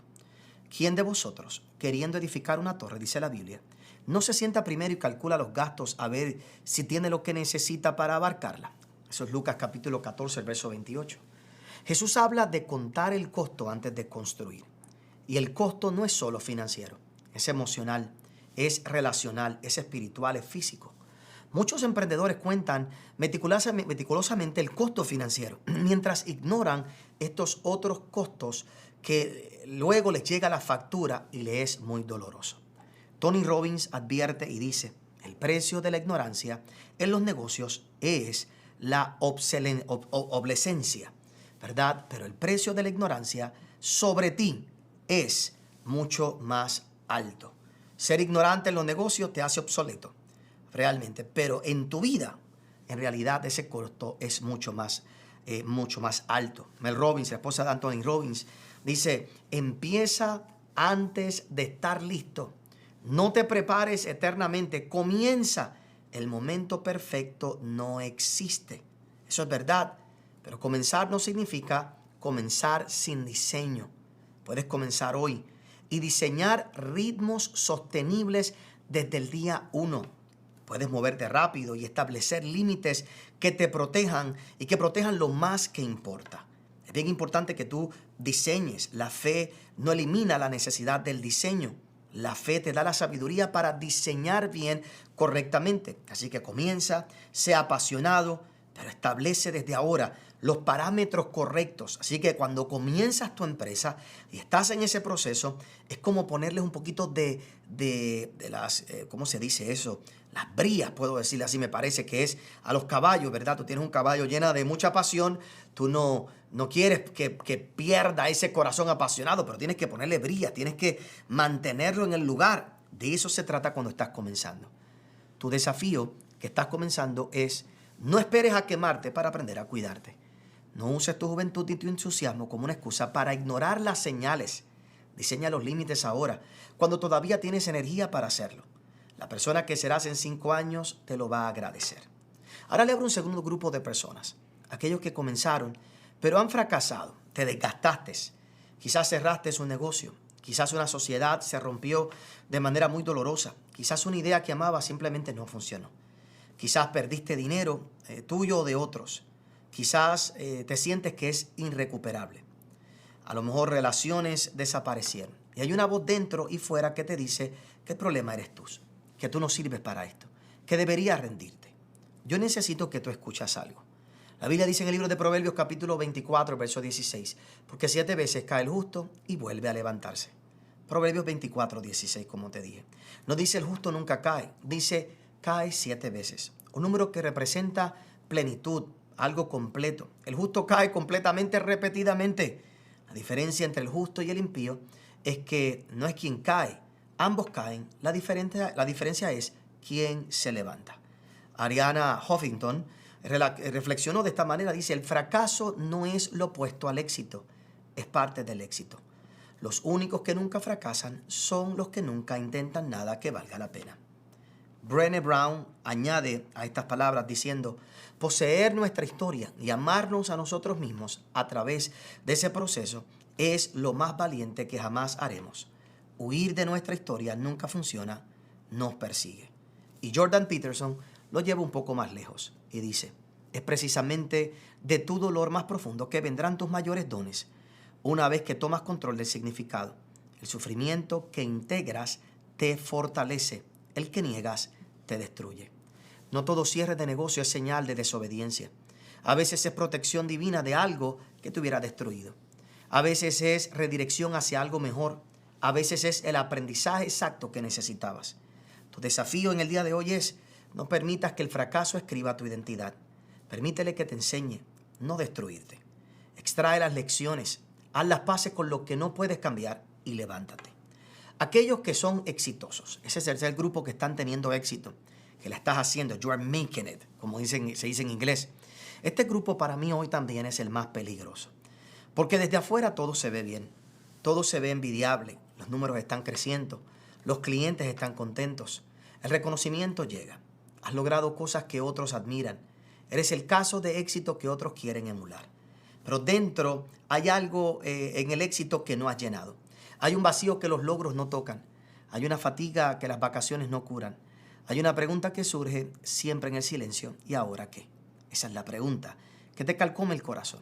Speaker 1: ¿Quién de vosotros, queriendo edificar una torre, dice la Biblia, no se sienta primero y calcula los gastos a ver si tiene lo que necesita para abarcarla? Eso es Lucas capítulo 14, el verso 28. Jesús habla de contar el costo antes de construir. Y el costo no es solo financiero, es emocional, es relacional, es espiritual, es físico. Muchos emprendedores cuentan meticulosamente el costo financiero, mientras ignoran estos otros costos que luego les llega la factura y les es muy doloroso. Tony Robbins advierte y dice, el precio de la ignorancia en los negocios es la obsolescencia, ¿verdad? Pero el precio de la ignorancia sobre ti es mucho más alto. Ser ignorante en los negocios te hace obsoleto, realmente, pero en tu vida, en realidad, ese costo es mucho más alto. Mel Robbins, la esposa de Anthony Robbins, dice, empieza antes de estar listo. No te prepares eternamente, comienza. El momento perfecto no existe. Eso es verdad, pero comenzar no significa comenzar sin diseño. Puedes comenzar hoy y diseñar ritmos sostenibles desde el día 1. Puedes moverte rápido y establecer límites que te protejan y que protejan lo más que importa. Es bien importante que tú diseñes. La fe no elimina la necesidad del diseño. La fe te da la sabiduría para diseñar bien correctamente. Así que comienza, sea apasionado, pero establece desde ahora los parámetros correctos. Así que cuando comienzas tu empresa y estás en ese proceso, es como ponerles un poquito de las, ¿cómo se dice eso? Las brías, puedo decirle así, me parece que es a los caballos, ¿verdad? Tú tienes un caballo lleno de mucha pasión, tú no quieres que pierda ese corazón apasionado, pero tienes que ponerle brías, tienes que mantenerlo en el lugar. De eso se trata cuando estás comenzando. Tu desafío que estás comenzando es no esperes a quemarte para aprender a cuidarte. No uses tu juventud y tu entusiasmo como una excusa para ignorar las señales. Diseña los límites ahora, cuando todavía tienes energía para hacerlo. La persona que serás en 5 años te lo va a agradecer. Ahora le abro un segundo grupo de personas. Aquellos que comenzaron, pero han fracasado. Te desgastaste. Quizás cerraste un negocio. Quizás una sociedad se rompió de manera muy dolorosa. Quizás una idea que amabas simplemente no funcionó. Quizás perdiste dinero tuyo o de otros. Quizás te sientes que es irrecuperable. A lo mejor relaciones desaparecieron. Y hay una voz dentro y fuera que te dice que el problema eres tú, que tú no sirves para esto, que deberías rendirte. Yo necesito que tú escuchas algo. La Biblia dice en el libro de Proverbios capítulo 24, verso 16, porque 7 veces cae el justo y vuelve a levantarse. Proverbios 24, 16, como te dije. No dice el justo nunca cae, dice cae 7 veces. Un número que representa plenitud, algo completo. El justo cae completamente repetidamente. La diferencia entre el justo y el impío es que no es quien cae, ambos caen. La diferencia es quién se levanta. Arianna Huffington reflexionó de esta manera, dice: el fracaso no es lo opuesto al éxito, es parte del éxito. Los únicos que nunca fracasan son los que nunca intentan nada que valga la pena. Brené Brown añade a estas palabras diciendo: poseer nuestra historia y amarnos a nosotros mismos a través de ese proceso es lo más valiente que jamás haremos. Huir de nuestra historia nunca funciona, nos persigue. Y Jordan Peterson lo lleva un poco más lejos y dice: es precisamente de tu dolor más profundo que vendrán tus mayores dones, una vez que tomas control del significado. El sufrimiento que integras te fortalece, el que niegas te destruye. No todo cierre de negocio es señal de desobediencia. A veces es protección divina de algo que te hubiera destruido. A veces es redirección hacia algo mejor. A veces es el aprendizaje exacto que necesitabas. Tu desafío en el día de hoy es: no permitas que el fracaso escriba tu identidad. Permítele que te enseñe, no destruirte. Extrae las lecciones, haz las paces con lo que no puedes cambiar y levántate. Aquellos que son exitosos, ese es el grupo que están teniendo éxito, que la estás haciendo, you are making it, como se dice en inglés. Este grupo para mí hoy también es el más peligroso, porque desde afuera todo se ve bien, todo se ve envidiable, los números están creciendo, los clientes están contentos, el reconocimiento llega, has logrado cosas que otros admiran, eres el caso de éxito que otros quieren emular. Pero dentro hay algo en el éxito que no has llenado. Hay un vacío que los logros no tocan. Hay una fatiga que las vacaciones no curan. Hay una pregunta que surge siempre en el silencio: ¿y ahora qué? Esa es la pregunta que te calcoma el corazón.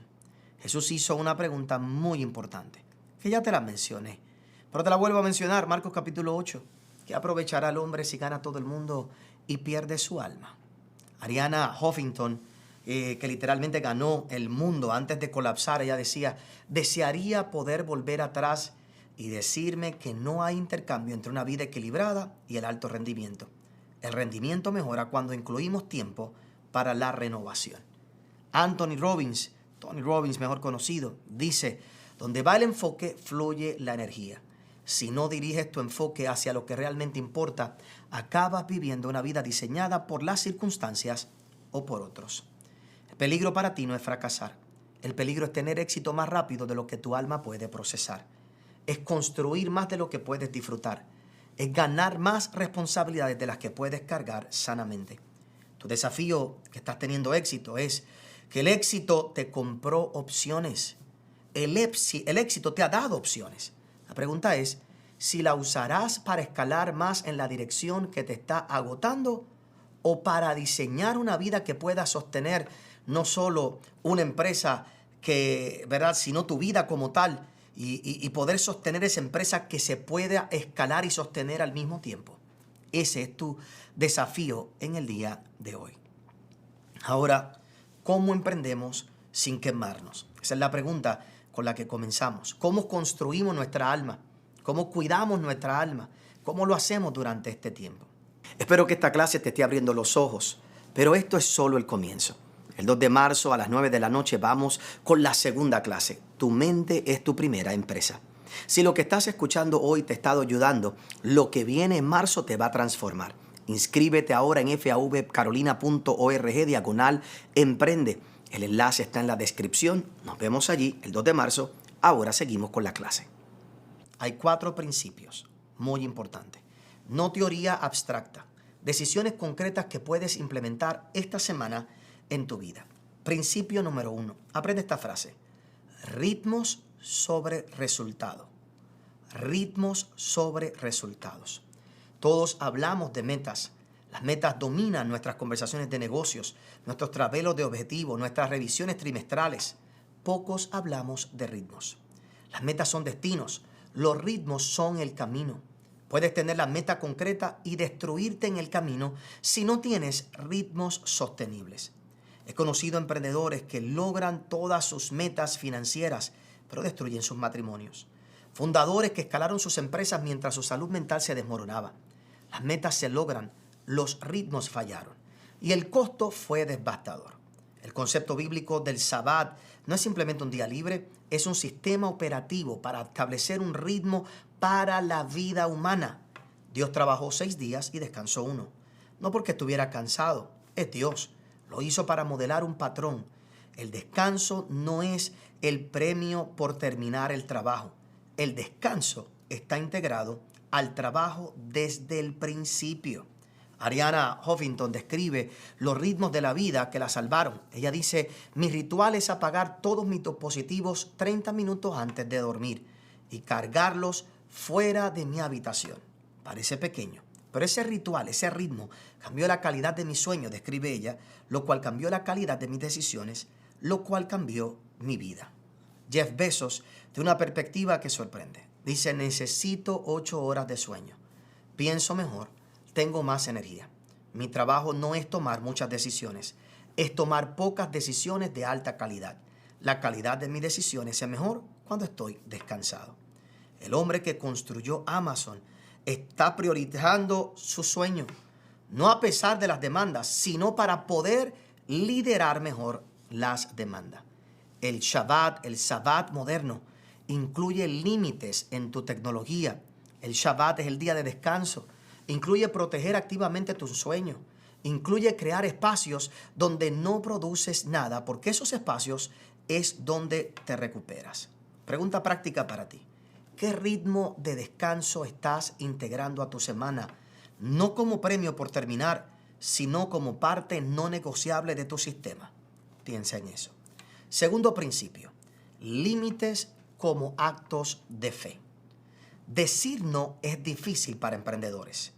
Speaker 1: Jesús hizo una pregunta muy importante, que ya te la mencioné, pero te la vuelvo a mencionar. Marcos capítulo 8. ¿Qué aprovechará el hombre si gana todo el mundo y pierde su alma? Arianna Huffington, que literalmente ganó el mundo antes de colapsar, ella decía: desearía poder volver atrás y decirme que no hay intercambio entre una vida equilibrada y el alto rendimiento. El rendimiento mejora cuando incluimos tiempo para la renovación. Tony Robbins, mejor conocido, dice: donde va el enfoque, fluye la energía. Si no diriges tu enfoque hacia lo que realmente importa, acabas viviendo una vida diseñada por las circunstancias o por otros. El peligro para ti no es fracasar. El peligro es tener éxito más rápido de lo que tu alma puede procesar. Es construir más de lo que puedes disfrutar. Es ganar más responsabilidades de las que puedes cargar sanamente. Tu desafío que estás teniendo éxito es que el éxito te compró opciones. El éxito te ha dado opciones. La pregunta es si la usarás para escalar más en la dirección que te está agotando o para diseñar una vida que pueda sostener no solo una empresa que, ¿verdad?, sino tu vida como tal y poder sostener esa empresa que se pueda escalar y sostener al mismo tiempo. Ese es tu desafío en el día de hoy. Ahora, ¿cómo emprendemos sin quemarnos? Esa es la pregunta con la que comenzamos. ¿Cómo construimos nuestra alma? ¿Cómo cuidamos nuestra alma? ¿Cómo lo hacemos durante este tiempo? Espero que esta clase te esté abriendo los ojos, pero esto es solo el comienzo. El 2 de marzo a las 9 de la noche vamos con la segunda clase. Tu mente es tu primera empresa. Si lo que estás escuchando hoy te ha estado ayudando, lo que viene en marzo te va a transformar. Inscríbete ahora en favcarolina.org/emprende. El enlace está en la descripción. Nos vemos allí el 2 de marzo. Ahora seguimos con la clase. Hay 4 principios muy importantes. No teoría abstracta. Decisiones concretas que puedes implementar esta semana en tu vida. Principio número 1. Aprende esta frase. Ritmos sobre resultado. Ritmos sobre resultados. Todos hablamos de metas. Las metas dominan nuestras conversaciones de negocios, nuestros trabelos de objetivos, nuestras revisiones trimestrales. Pocos hablamos de ritmos. Las metas son destinos. Los ritmos son el camino. Puedes tener la meta concreta y destruirte en el camino si no tienes ritmos sostenibles. He conocido emprendedores que logran todas sus metas financieras, pero destruyen sus matrimonios. Fundadores que escalaron sus empresas mientras su salud mental se desmoronaba. Las metas se logran, los ritmos fallaron y el costo fue devastador. El concepto bíblico del Sabbat no es simplemente un día libre, es un sistema operativo para establecer un ritmo para la vida humana. Dios trabajó 6 días y descansó 1. No porque estuviera cansado, es Dios. Lo hizo para modelar un patrón. El descanso no es el premio por terminar el trabajo. El descanso está integrado al trabajo desde el principio. Arianna Huffington describe los ritmos de la vida que la salvaron. Ella dice, mi ritual es apagar todos mis dispositivos 30 minutos antes de dormir y cargarlos fuera de mi habitación. Parece pequeño, pero ese ritual, ese ritmo, cambió la calidad de mi sueño, describe ella, lo cual cambió la calidad de mis decisiones, lo cual cambió mi vida. Jeff Bezos tiene una perspectiva que sorprende. Dice, necesito 8 horas de sueño. Pienso mejor. Tengo más energía. Mi trabajo no es tomar muchas decisiones, es tomar pocas decisiones de alta calidad. La calidad de mis decisiones es mejor cuando estoy descansado. El hombre que construyó Amazon está priorizando su sueño, no a pesar de las demandas, sino para poder liderar mejor las demandas. El Shabbat moderno, incluye límites en tu tecnología. El Shabbat es el día de descanso. Incluye proteger activamente tus sueños. Incluye crear espacios donde no produces nada, porque esos espacios es donde te recuperas. Pregunta práctica para ti. ¿Qué ritmo de descanso estás integrando a tu semana? No como premio por terminar, sino como parte no negociable de tu sistema. Piensa en eso. Segundo principio, límites como actos de fe. Decir no es difícil para emprendedores.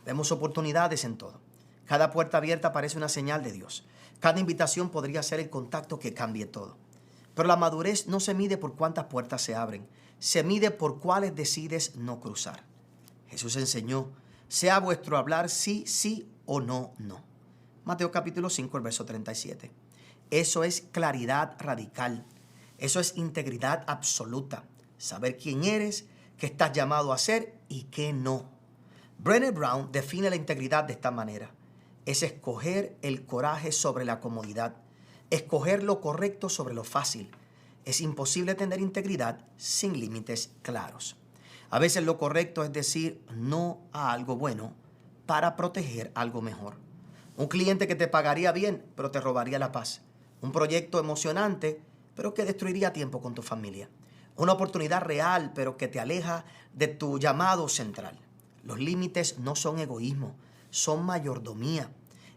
Speaker 1: Vemos oportunidades en todo. Cada puerta abierta parece una señal de Dios. Cada invitación podría ser el contacto que cambie todo. Pero la madurez no se mide por cuántas puertas se abren, se mide por cuáles decides no cruzar. Jesús enseñó, sea vuestro hablar sí, sí o no, no. Mateo capítulo 5, el verso 37. Eso es claridad radical. Eso es integridad absoluta. Saber quién eres, qué estás llamado a ser y qué no. Brené Brown define la integridad de esta manera. Es escoger el coraje sobre la comodidad. Escoger lo correcto sobre lo fácil. Es imposible tener integridad sin límites claros. A veces lo correcto es decir no a algo bueno para proteger algo mejor. Un cliente que te pagaría bien, pero te robaría la paz. Un proyecto emocionante, pero que destruiría tiempo con tu familia. Una oportunidad real, pero que te aleja de tu llamado central. Los límites no son egoísmo, son mayordomía.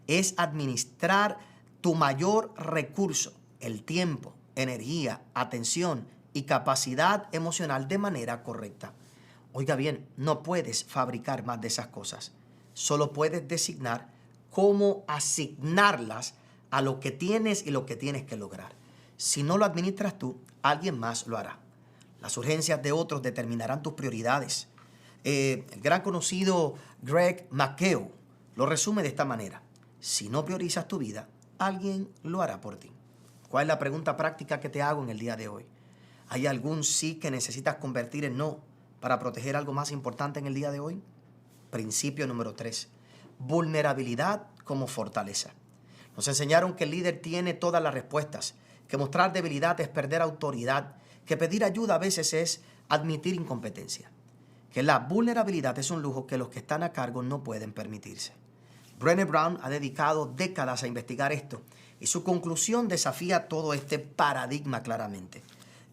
Speaker 1: Es administrar tu mayor recurso, el tiempo, energía, atención y capacidad emocional de manera correcta. Oiga bien, no puedes fabricar más de esas cosas. Solo puedes designar cómo asignarlas a lo que tienes y lo que tienes que lograr. Si no lo administras tú, alguien más lo hará. Las urgencias de otros determinarán tus prioridades. El gran conocido Greg McKeown lo resume de esta manera. Si no priorizas tu vida, alguien lo hará por ti. ¿Cuál es la pregunta práctica que te hago en el día de hoy? ¿Hay algún sí que necesitas convertir en no para proteger algo más importante en el día de hoy? Principio número 3. Vulnerabilidad como fortaleza. Nos enseñaron que el líder tiene todas las respuestas, que mostrar debilidad es perder autoridad, que pedir ayuda a veces es admitir incompetencia, que la vulnerabilidad es un lujo que los que están a cargo no pueden permitirse. Brené Brown ha dedicado décadas a investigar esto y su conclusión desafía todo este paradigma claramente.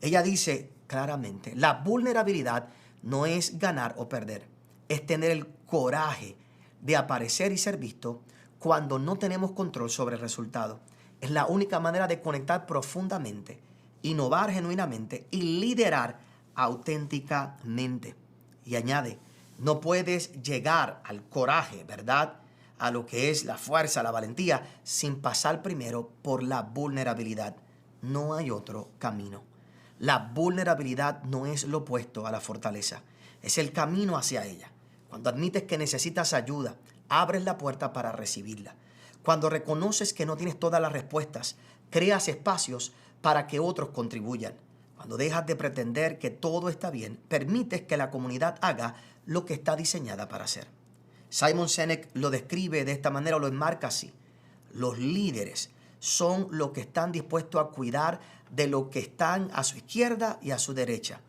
Speaker 1: Ella dice claramente, la vulnerabilidad no es ganar o perder, es tener el coraje de aparecer y ser visto cuando no tenemos control sobre el resultado. Es la única manera de conectar profundamente, innovar genuinamente y liderar auténticamente. Y añade, no puedes llegar al coraje, ¿verdad?, a lo que es la fuerza, la valentía, sin pasar primero por la vulnerabilidad. No hay otro camino. La vulnerabilidad no es lo opuesto a la fortaleza, es el camino hacia ella. Cuando admites que necesitas ayuda, abres la puerta para recibirla. Cuando reconoces que no tienes todas las respuestas, creas espacios para que otros contribuyan. Cuando dejas de pretender que todo está bien, permites que la comunidad haga lo que está diseñada para hacer. Simon Sinek lo describe de esta manera o lo enmarca así. Los líderes son los que están dispuestos a cuidar de lo que están a su izquierda y a su derecha.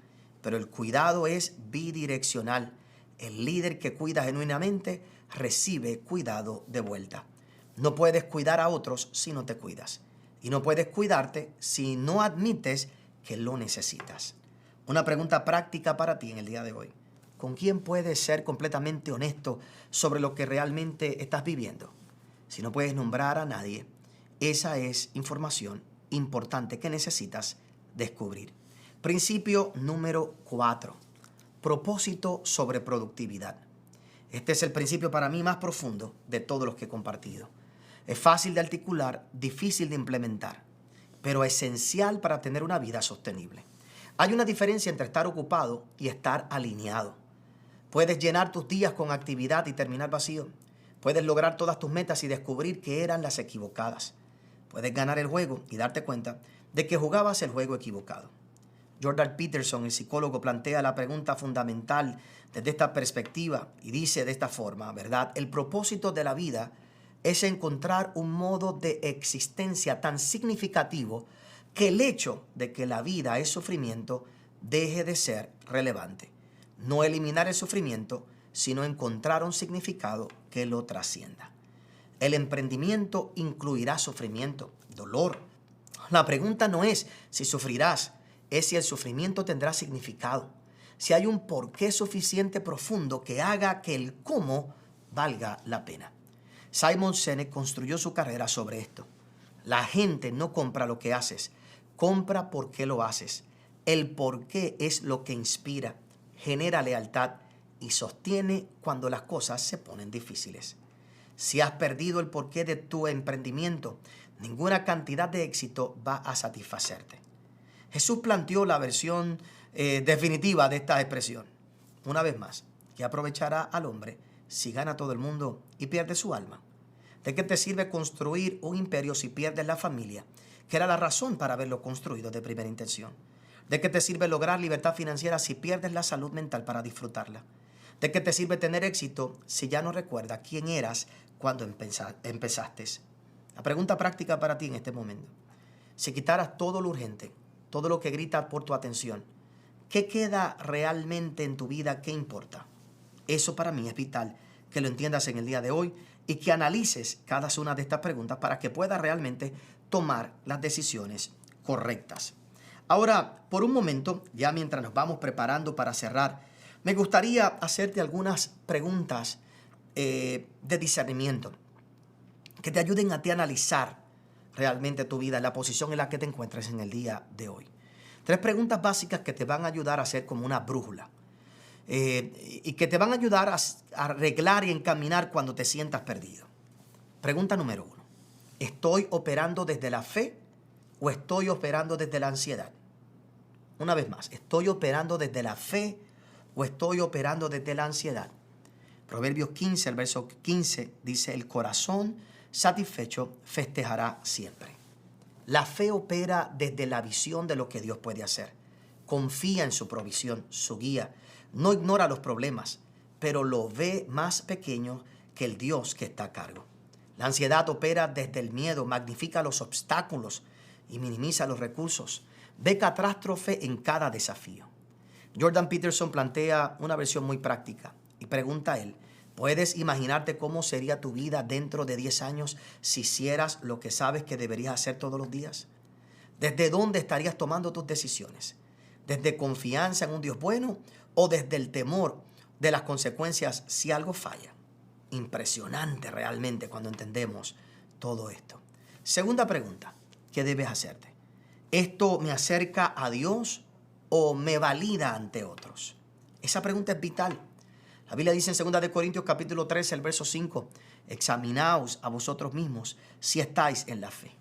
Speaker 1: Pero el cuidado es bidireccional. El líder que cuida genuinamente recibe cuidado de vuelta. No puedes cuidar a otros si no te cuidas. Y no puedes cuidarte si no admites que lo necesitas. Una pregunta práctica para ti en el día de hoy. ¿Con quién puedes ser completamente honesto sobre lo que realmente estás viviendo? Si no puedes nombrar a nadie, esa es información importante que necesitas descubrir. Principio número 4. Propósito sobre productividad. Este es el principio para mí más profundo de todos los que he compartido. Es fácil de articular, difícil de implementar, pero esencial para tener una vida sostenible. Hay una diferencia entre estar ocupado y estar alineado. Puedes llenar tus días con actividad y terminar vacío. Puedes lograr todas tus metas y descubrir que eran las equivocadas. Puedes ganar el juego y darte cuenta de que jugabas el juego equivocado. Jordan Peterson, el psicólogo, plantea la pregunta fundamental desde esta perspectiva y dice de esta forma, ¿verdad? El propósito de la vida es encontrar un modo de existencia tan significativo que el hecho de que la vida es sufrimiento deje de ser relevante. No eliminar el sufrimiento, sino encontrar un significado que lo trascienda. El emprendimiento incluirá sufrimiento, dolor. La pregunta no es si sufrirás, es si el sufrimiento tendrá significado, si hay un porqué suficiente profundo que haga que el cómo valga la pena. Simon Sinek construyó su carrera sobre esto. La gente no compra lo que haces, compra por qué lo haces. El porqué es lo que inspira, genera lealtad y sostiene cuando las cosas se ponen difíciles. Si has perdido el porqué de tu emprendimiento, ninguna cantidad de éxito va a satisfacerte. Jesús planteó la versión definitiva de esta expresión. Una vez más, ¿qué aprovechará al hombre si gana todo el mundo y pierde su alma? ¿De qué te sirve construir un imperio si pierdes la familia, que era la razón para haberlo construido de primera intención? ¿De qué te sirve lograr libertad financiera si pierdes la salud mental para disfrutarla? ¿De qué te sirve tener éxito si ya no recuerdas quién eras cuando empezaste? La pregunta práctica para ti en este momento. Si quitaras todo lo urgente, todo lo que grita por tu atención, ¿qué queda realmente en tu vida? ¿Qué importa? Eso para mí es vital que lo entiendas en el día de hoy y que analices cada una de estas preguntas para que puedas realmente tomar las decisiones correctas. Ahora, por un momento, ya mientras nos vamos preparando para cerrar, me gustaría hacerte algunas preguntas de discernimiento que te ayuden a ti a analizar realmente tu vida, la posición en la que te encuentres en el día de hoy. 3 preguntas básicas que te van a ayudar a ser como una brújula y que te van a ayudar a arreglar y encaminar cuando te sientas perdido. Pregunta número 1. ¿Estoy operando desde la fe o estoy operando desde la ansiedad? Una vez más, ¿estoy operando desde la fe o estoy operando desde la ansiedad? Proverbios 15, el verso 15 dice, el corazón satisfecho festejará siempre. La fe opera desde la visión de lo que Dios puede hacer. Confía en su provisión, su guía. No ignora los problemas, pero lo ve más pequeño que el Dios que está a cargo. La ansiedad opera desde el miedo, magnifica los obstáculos y minimiza los recursos. Ve catástrofe en cada desafío. Jordan Peterson plantea una versión muy práctica y pregunta a él, ¿puedes imaginarte cómo sería tu vida dentro de 10 años si hicieras lo que sabes que deberías hacer todos los días? ¿Desde dónde estarías tomando tus decisiones? ¿Desde confianza en un Dios bueno o desde el temor de las consecuencias si algo falla? Impresionante realmente cuando entendemos todo esto. Segunda pregunta, ¿qué debes hacerte? ¿Esto me acerca a Dios o me valida ante otros? Esa pregunta es vital. La Biblia dice en 2 Corintios capítulo 13, el verso 5, examinaos a vosotros mismos si estáis en la fe.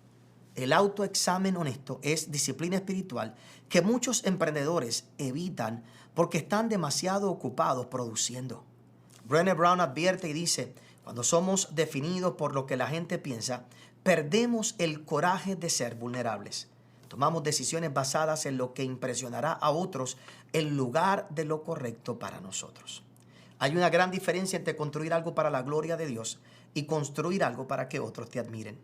Speaker 1: El autoexamen honesto es disciplina espiritual que muchos emprendedores evitan porque están demasiado ocupados produciendo. Brené Brown advierte y dice, cuando somos definidos por lo que la gente piensa, perdemos el coraje de ser vulnerables. Tomamos decisiones basadas en lo que impresionará a otros en lugar de lo correcto para nosotros. Hay una gran diferencia entre construir algo para la gloria de Dios y construir algo para que otros te admiren.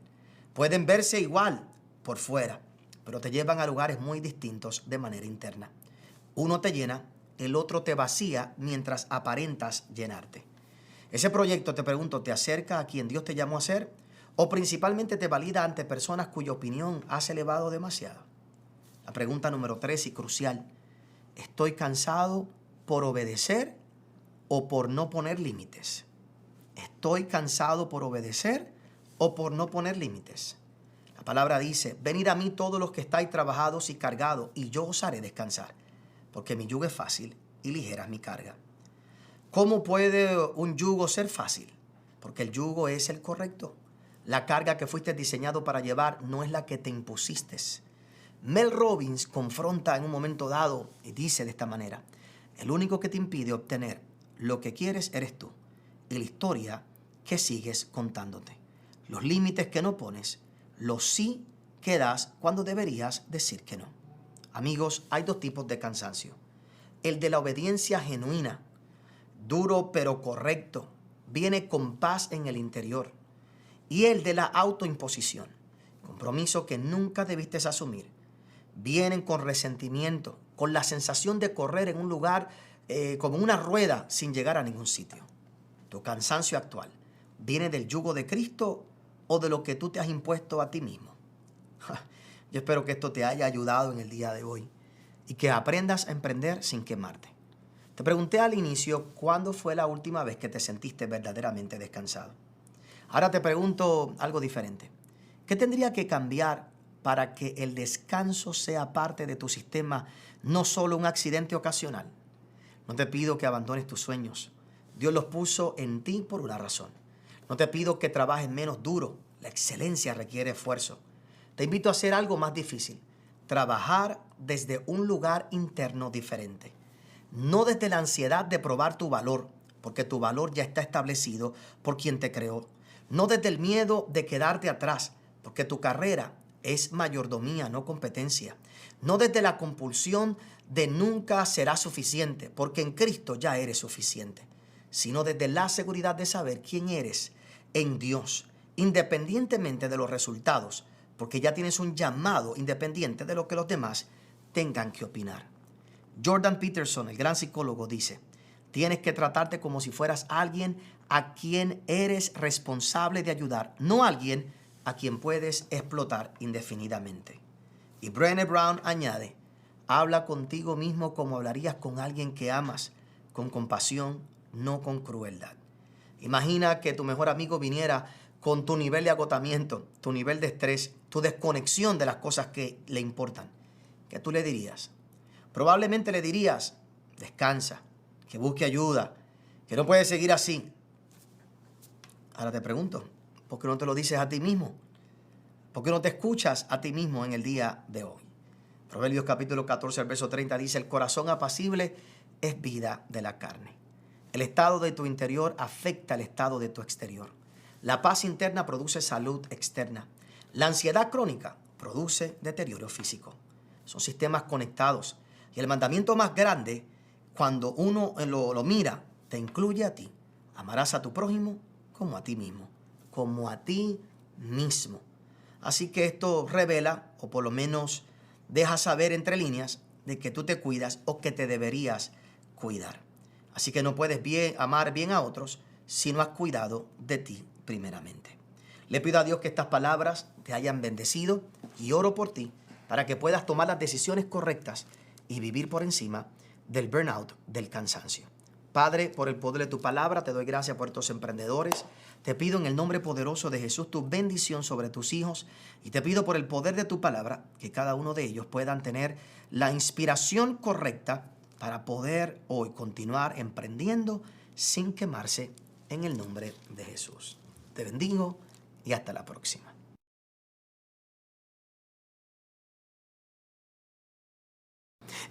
Speaker 1: Pueden verse igual por fuera, pero te llevan a lugares muy distintos de manera interna. Uno te llena, el otro te vacía mientras aparentas llenarte. Ese proyecto, te pregunto, ¿te acerca a quien Dios te llamó a ser? ¿O principalmente te valida ante personas cuya opinión has elevado demasiado? La pregunta número 3 y crucial: ¿estoy cansado por obedecer o por no poner límites? ¿Estoy cansado por obedecer o por no poner límites? La palabra dice: venid a mí todos los que estáis trabajados y cargados, y yo os haré descansar, porque mi yugo es fácil y ligera es mi carga. ¿Cómo puede un yugo ser fácil? Porque el yugo es el correcto. La carga que fuiste diseñado para llevar no es la que te impusiste. Mel Robbins confronta en un momento dado y dice de esta manera: el único que te impide obtener lo que quieres eres tú, y la historia que sigues contándote. Los límites que no pones, los sí que das cuando deberías decir que no. Amigos, hay dos tipos de cansancio: el de la obediencia genuina, duro pero correcto, viene con paz en el interior, y el de la autoimposición, compromiso que nunca debiste asumir. Vienen con resentimiento, con la sensación de correr en un lugar como una rueda sin llegar a ningún sitio. Tu cansancio actual viene del yugo de Cristo o de lo que tú te has impuesto a ti mismo. Yo espero que esto te haya ayudado en el día de hoy y que aprendas a emprender sin quemarte. Te pregunté al inicio cuándo fue la última vez que te sentiste verdaderamente descansado. Ahora te pregunto algo diferente. ¿Qué tendría que cambiar para que el descanso sea parte de tu sistema, no solo un accidente ocasional? No te pido que abandones tus sueños. Dios los puso en ti por una razón. No te pido que trabajes menos duro. La excelencia requiere esfuerzo. Te invito a hacer algo más difícil: trabajar desde un lugar interno diferente. No desde la ansiedad de probar tu valor, porque tu valor ya está establecido por quien te creó. No desde el miedo de quedarte atrás, porque tu carrera es mayordomía, no competencia. No desde la compulsión de nunca será suficiente, porque en Cristo ya eres suficiente, sino desde la seguridad de saber quién eres en Dios, independientemente de los resultados, porque ya tienes un llamado independiente de lo que los demás tengan que opinar. Jordan Peterson, el gran psicólogo, dice: tienes que tratarte como si fueras alguien a quien eres responsable de ayudar, no alguien a quien puedes explotar indefinidamente. Y Brené Brown añade: habla contigo mismo como hablarías con alguien que amas, con compasión, no con crueldad. Imagina que tu mejor amigo viniera con tu nivel de agotamiento, tu nivel de estrés, tu desconexión de las cosas que le importan. ¿Qué tú le dirías? Probablemente le dirías: descansa, que busque ayuda, que no puedes seguir así. Ahora te pregunto, ¿por qué no te lo dices a ti mismo? ¿Por qué no te escuchas a ti mismo en el día de hoy? Proverbios capítulo 14, el verso 30 dice: el corazón apacible es vida de la carne. El estado de tu interior afecta el estado de tu exterior. La paz interna produce salud externa. La ansiedad crónica produce deterioro físico. Son sistemas conectados. Y el mandamiento más grande, cuando uno lo mira, te incluye a ti. Amarás a tu prójimo como a ti mismo. Como a ti mismo. Así que esto revela, o por lo menos deja saber entre líneas, de que tú te cuidas o que te deberías cuidar. Así que no puedes amar bien a otros si no has cuidado de ti primeramente. Le pido a Dios que estas palabras te hayan bendecido y oro por ti para que puedas tomar las decisiones correctas y vivir por encima del burnout, del cansancio. Padre, por el poder de tu palabra, te doy gracias por estos emprendedores. Te pido en el nombre poderoso de Jesús tu bendición sobre tus hijos y te pido por el poder de tu palabra que cada uno de ellos puedan tener la inspiración correcta para poder hoy continuar emprendiendo sin quemarse en el nombre de Jesús. Te bendigo y hasta la próxima.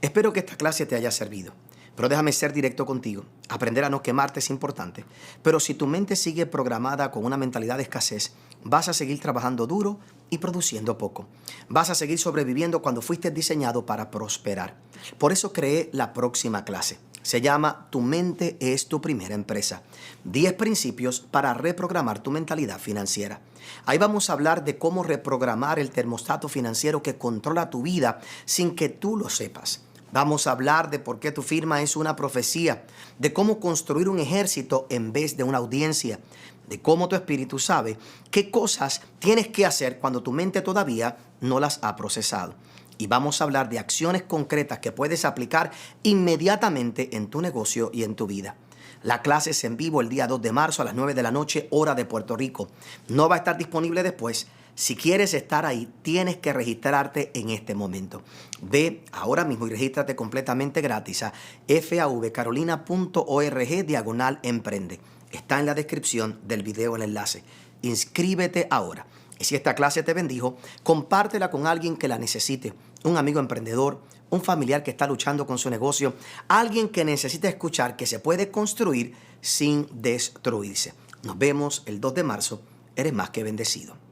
Speaker 1: Espero que esta clase te haya servido. Pero déjame ser directo contigo. Aprender a no quemarte es importante. Pero si tu mente sigue programada con una mentalidad de escasez, vas a seguir trabajando duro y produciendo poco. Vas a seguir sobreviviendo cuando fuiste diseñado para prosperar. Por eso creé la próxima clase. Se llama Tu mente es tu primera empresa. 10 principios para reprogramar tu mentalidad financiera. Ahí vamos a hablar de cómo reprogramar el termostato financiero que controla tu vida sin que tú lo sepas. Vamos a hablar de por qué tu firma es una profecía, de cómo construir un ejército en vez de una audiencia, de cómo tu espíritu sabe qué cosas tienes que hacer cuando tu mente todavía no las ha procesado. Y vamos a hablar de acciones concretas que puedes aplicar inmediatamente en tu negocio y en tu vida. La clase es en vivo el día 2 de marzo a las 9 de la noche, hora de Puerto Rico. No va a estar disponible después. Si quieres estar ahí, tienes que registrarte en este momento. Ve ahora mismo y regístrate completamente gratis a favcarolina.org/emprende. Está en la descripción del video el enlace. Inscríbete ahora. Y si esta clase te bendijo, compártela con alguien que la necesite. Un amigo emprendedor, un familiar que está luchando con su negocio, alguien que necesita escuchar que se puede construir sin destruirse. Nos vemos el 2 de marzo. Eres más que bendecido.